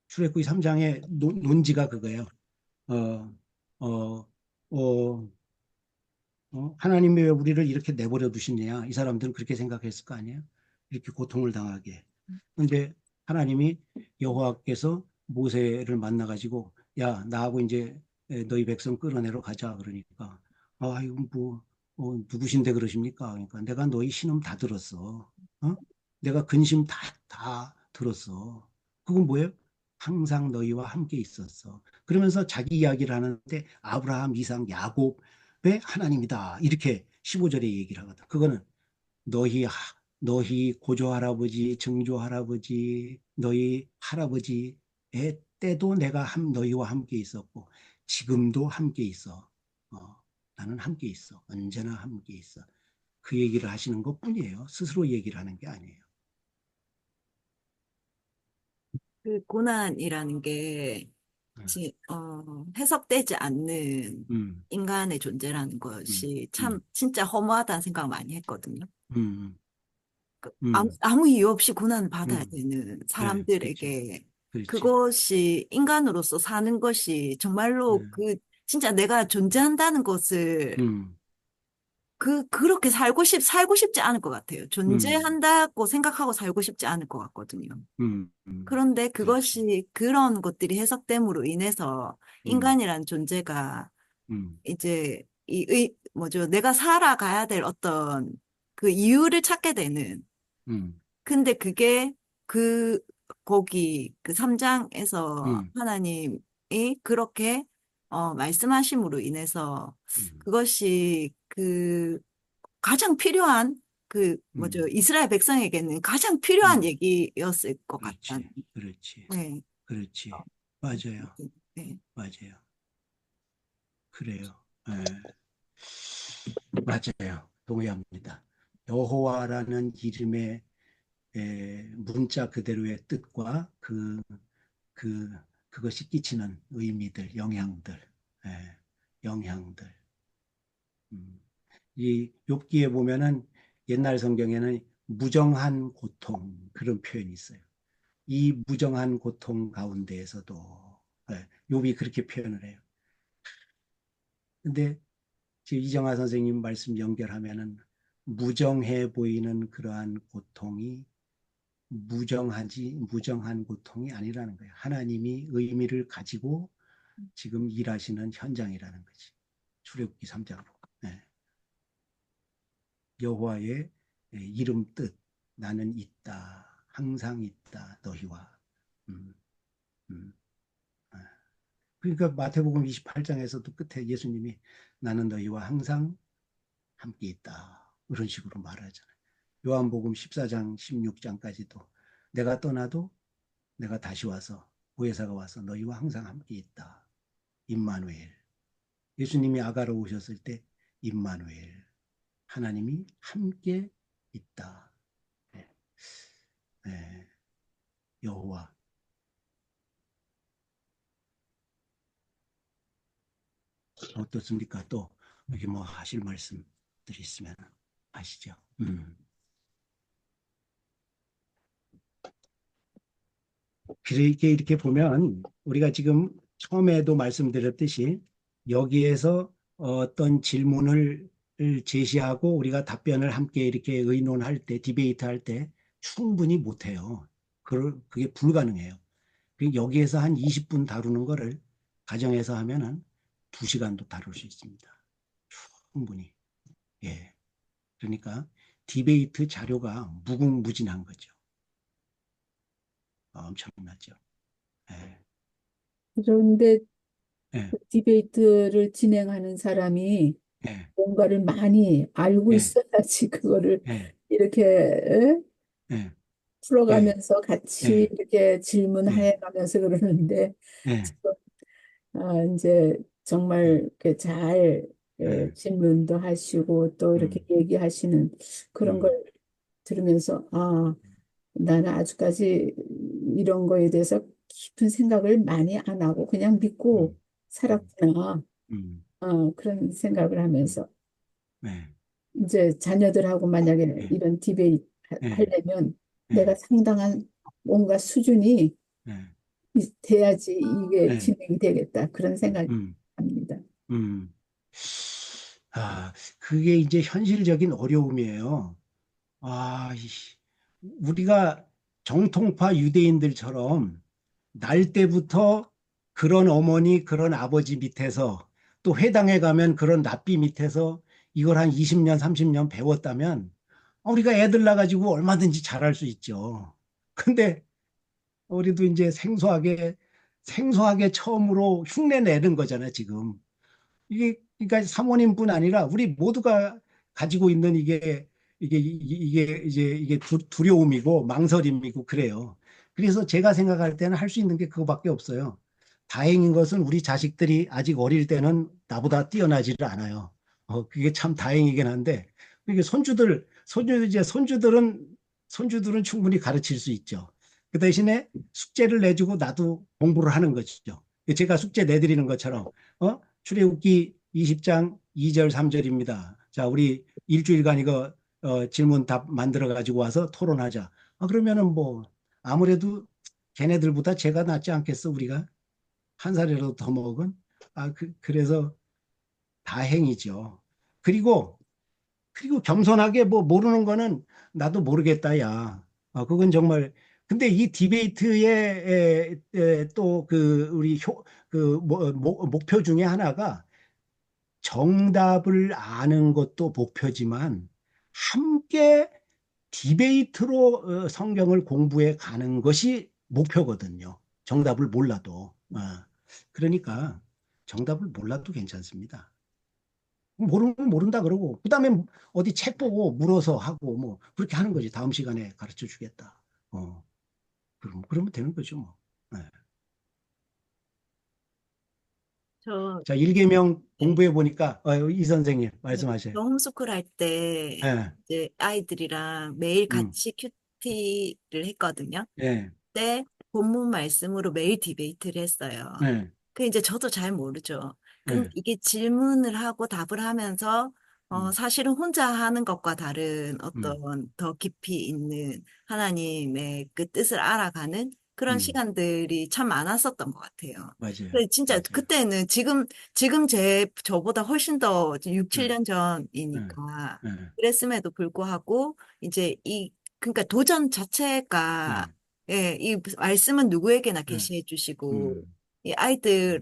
출애굽기 3장의 논지가 그거예요. 하나님이 왜 우리를 이렇게 내버려 두시냐? 이 사람들은 그렇게 생각했을 거 아니에요? 이렇게 고통을 당하게. 그런데 하나님이 여호와께서 모세를 만나가지고 야, 나하고 이제 너희 백성 끌어내러 가자 그러니까 이거 누구신데 그러십니까? 그러니까 내가 너희 신음 다 들었어. 내가 근심 다 들었어. 그건 뭐예요? 항상 너희와 함께 있었어. 그러면서 자기 이야기를 하는데 아브라함, 이삭, 야곱의 하나님이다. 이렇게 15절에 얘기를 하거든. 그거는 너희 고조할아버지, 증조할아버지, 너희 할아버지의 때도 내가 너희와 함께 있었고 지금도 함께 있어. 나는 함께 있어. 언제나 함께 있어. 그 얘기를 하시는 것뿐이에요. 스스로 얘기를 하는 게 아니에요. 그 고난이라는 게 해석되지 않는 인간의 존재라는 것이 참 진짜 허무하다는 생각 많이 했거든요. 아무 이유 없이 고난을 받아야 되는 사람들에게 그렇지. 그것이 인간으로서 사는 것이 정말로 진짜 내가 존재한다는 것을 그렇게 살고 싶지 않을 것 같아요. 존재한다고 생각하고 살고 싶지 않을 것 같거든요. 그런데 그것이 그런 것들이 해석됨으로 인해서 인간이란 존재가 이제 내가 살아가야 될 어떤 그 이유를 찾게 되는. 근데 그게 거기 그 3장에서 하나님이 그렇게 말씀하심으로 인해서 그것이 그 가장 필요한 그 뭐죠? 이스라엘 백성에게는 가장 필요한 얘기였을 것 같다는. 그렇지. 네. 그렇지. 맞아요. 네. 맞아요. 그래요. 예. 맞아요. 동의합니다. 여호와라는 이름의 문자 그대로의 뜻과 그것이 끼치는 의미들, 영향들, 예, 영향들. 이 욥기에 보면은 옛날 성경에는 무정한 고통 그런 표현이 있어요. 이 무정한 고통 가운데에서도 욥이 그렇게 표현을 해요. 근데 지금 이정화 선생님 말씀 연결하면은 무정해 보이는 그러한 고통이 무정한 고통이 아니라는 거예요. 하나님이 의미를 가지고 지금 일하시는 현장이라는 거지. 출애굽기 3장으로. 네. 여호와의 이름 뜻 나는 있다. 항상 있다. 너희와. 음, 음. 그러니까 마태복음 28장에서도 끝에 예수님이 나는 너희와 항상 함께 있다. 이런 식으로 말하잖아요. 요한복음 14장 16장까지도 내가 떠나도 내가 다시 와서 보혜사가 와서 너희와 항상 함께 있다. 임마누엘. 예수님이 아가로 오셨을 때 임마누엘. 하나님이 함께 있다. 네. 네. 여호와. 어떻습니까? 또 여기 뭐 하실 말씀들이 있으면 하시죠. 이렇게 보면 우리가 지금 처음에도 말씀드렸듯이 여기에서 어떤 질문을 제시하고 우리가 답변을 함께 이렇게 의논할 때, 디베이트 할 때 충분히 못해요. 그게 불가능해요. 여기에서 한 20분 다루는 거를 가정에서 하면은 2시간도 다룰 수 있습니다. 충분히. 예. 그러니까 디베이트 자료가 무궁무진한 거죠. 엄청나죠. 예. 그런데 예. 그 디베이트를 진행하는 사람이 예. 뭔가를 많이 알고 예. 있어야지 그거를 예. 이렇게 에? 예. 풀어가면서 같이 예. 이렇게 예. 질문해 가면서 그러는데 예. 지금 이제 정말 이렇게 잘 예. 질문도 하시고 또 이렇게 얘기하시는 그런 음. 걸 들으면서 나는 아직까지 이런 거에 대해서 깊은 생각을 많이 안 하고 그냥 믿고 살았구나. 음. 그런 생각을 하면서 네. 이제 자녀들하고 만약에 예. 이런 디베이트 예. 하려면 내가 예. 상당한 뭔가 수준이 예. 돼야지 이게 예. 진행이 되겠다. 그런 생각이 음. 듭니다. 음. 그게 이제 현실적인 어려움이에요. 우리가 정통파 유대인들처럼 날 때부터 그런 어머니, 그런 아버지 밑에서 또 회당에 가면 그런 랍비 밑에서 이걸 한 20년, 30년 배웠다면 우리가 애들 낳아가지고 얼마든지 잘할 수 있죠. 근데 우리도 이제 생소하게 처음으로 흉내 내는 거잖아요, 지금. 이게 그러니까 사모님뿐 아니라 우리 모두가 가지고 있는 이게 두려움이고 망설임이고 그래요. 그래서 제가 생각할 때는 할 수 있는 게 그거밖에 없어요. 다행인 것은 우리 자식들이 아직 어릴 때는 나보다 뛰어나지를 않아요. 그게 참 다행이긴 한데 이게 손주들은 충분히 가르칠 수 있죠. 그 대신에 숙제를 내주고 나도 공부를 하는 것이죠. 제가 숙제 내드리는 것처럼 출애굽기 20장 2절 3절입니다. 자, 우리 일주일간 이거 질문 답 만들어 가지고 와서 토론하자. 그러면은 뭐 아무래도 걔네들보다 제가 낫지 않겠어 우리가 한 살이라도 더 먹은. 그래서 다행이죠. 그리고 겸손하게 뭐 모르는 거는 나도 모르겠다 야. 그건 정말 근데 이 디베이트의 또 그 우리 목표 중에 하나가 정답을 아는 것도 목표지만 함께 디베이트로 성경을 공부해 가는 것이 목표거든요. 정답을 몰라도. 그러니까 정답을 몰라도 괜찮습니다. 모르면 모른다 그러고 그다음에 어디 책 보고 물어서 하고 뭐 그렇게 하는 거지. 다음 시간에 가르쳐 주겠다. 그러면 되는 거죠, 뭐. 네. 저 자, 일개명 네. 공부해 보니까 이 선생님 말씀하세요. 저 홈스쿨 할 때 예, 이제 아이들이랑 매일 음, 같이 큐티를 했거든요. 예, 그때 본문 말씀으로 매일 디베이트를 했어요. 예, 그 이제 저도 잘 모르죠. 근데 예, 이게 질문을 하고 답을 하면서 사실은 혼자 하는 것과 다른 음, 어떤 더 깊이 있는 하나님의 그 뜻을 알아가는 그런 음, 시간들이 참 많았었던 것 같아요. 맞아요, 근데 진짜 맞아요. 그때는 지금 저보다 훨씬 더 6, 예, 7년 예, 전이니까 예, 그랬음에도 불구하고 이제 그러니까 도전 자체가 예, 예, 이 말씀은 누구에게나 예, 계시해 주시고 음, 이 아이들의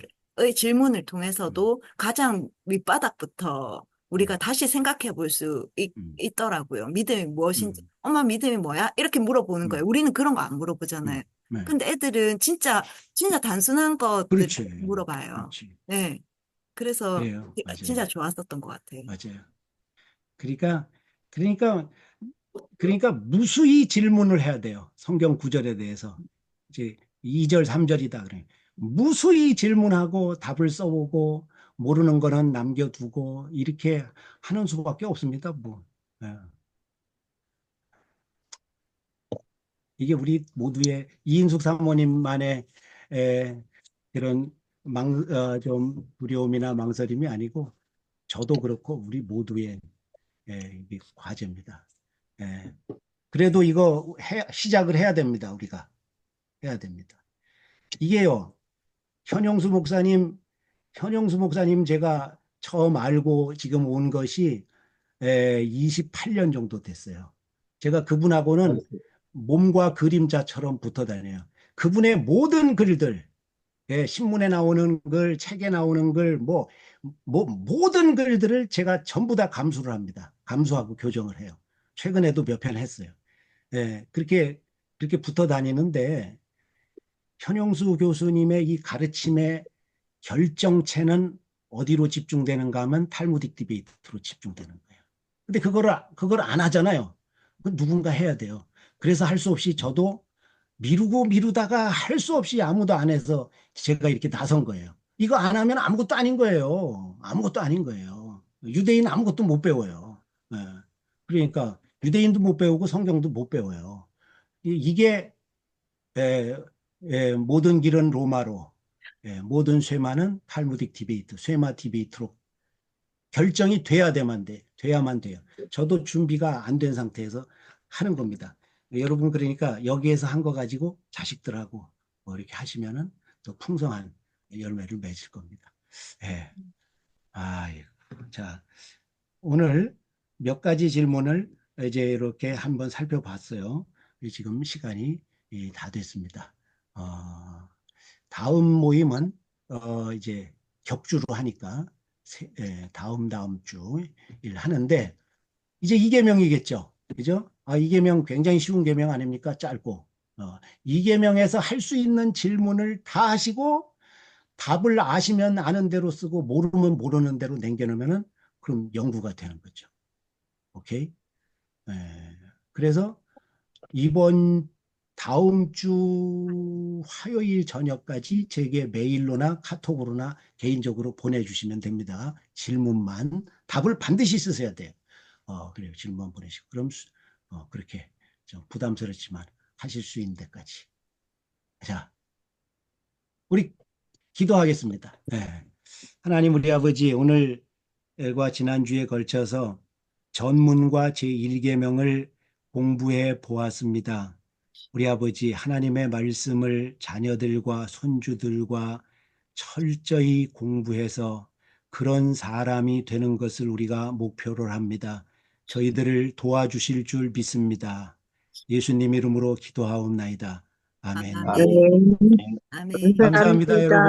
질문을 음, 통해서도 가장 밑바닥부터 우리가 음, 다시 생각해 볼 수 음, 있더라고요. 믿음이 무엇인지. 음, 엄마 믿음이 뭐야? 이렇게 물어보는 거예요. 음, 우리는 그런 거 안 물어보잖아요. 네. 근데 애들은 진짜 단순한 것들 그렇지, 물어봐요. 그렇지. 네. 그래서 그래요, 맞아요, 진짜 좋았었던 것 같아요. 맞아요. 그러니까, 그러니까, 그러니까 무수히 질문을 해야 돼요. 성경 구절에 대해서. 이제 2절, 3절이다 그래. 무수히 질문하고 답을 써보고 모르는 거는 남겨두고 이렇게 하는 수밖에 없습니다. 뭐. 예. 이게 우리 모두의 이인숙 사모님만의 그런 좀 두려움이나 망설임이 아니고 저도 그렇고 우리 모두의 이게 과제입니다. 예. 그래도 이거 시작을 해야 됩니다. 우리가 해야 됩니다. 이게요. 현영수 목사님 제가 처음 알고 지금 온 것이 28년 정도 됐어요. 제가 그분하고는 몸과 그림자처럼 붙어 다녀요. 그분의 모든 글들, 신문에 나오는 글, 책에 나오는 글, 모든 글들을 제가 전부 다 감수를 합니다. 감수하고 교정을 해요. 최근에도 몇 편 했어요. 그렇게 붙어 다니는데, 현용수 교수님의 이 가르침의 결정체는 어디로 집중되는가 하면 탈무딕 디베이트로 집중되는 거예요. 근데 그걸 안 하잖아요. 누군가 해야 돼요. 그래서 할 수 없이 저도 미루다가 할 수 없이 아무도 안 해서 제가 이렇게 나선 거예요. 이거 안 하면 아무것도 아닌 거예요. 아무것도 아닌 거예요. 유대인 아무것도 못 배워요. 예. 그러니까 유대인도 못 배우고 성경도 못 배워요. 이게 모든 길은 로마로, 모든 쇠마는 탈무딕 디베이트, 쇠마 디베이트로 결정이 돼야만 돼요. 저도 준비가 안 된 상태에서 하는 겁니다. 여러분 그러니까 여기에서 한 거 가지고 자식들하고 뭐 이렇게 하시면은 또 풍성한 열매를 맺을 겁니다. 예. 자, 오늘 몇 가지 질문을 이제 이렇게 한번 살펴봤어요. 지금 시간이 다 됐습니다. 다음 모임은 이제 격주로 하니까 다음 주 일 하는데 이제 이계명이겠죠. 그죠? 이계명 굉장히 쉬운 계명 아닙니까? 짧고. 이계명에서 할 수 있는 질문을 다 하시고 답을 아시면 아는 대로 쓰고 모르면 모르는 대로 남겨놓으면은 그럼 연구가 되는 거죠. 오케이? 그래서 다음 주 화요일 저녁까지 제게 메일로나 카톡으로나 개인적으로 보내주시면 됩니다. 질문만. 답을 반드시 쓰셔야 돼요. 그래요. 질문 보내시고. 그럼 그렇게 좀 부담스럽지만 하실 수 있는 데까지. 자, 우리 기도하겠습니다. 하나님 우리 아버지 오늘과 지난주에 걸쳐서 전문과 제1계명을 공부해 보았습니다. 우리 아버지 하나님의 말씀을 자녀들과 손주들과 철저히 공부해서 그런 사람이 되는 것을 우리가 목표로 합니다. 저희들을 도와주실 줄 믿습니다. 예수님 이름으로 기도하옵나이다. 아멘. 아멘. 아멘. 감사합니다, 여러분.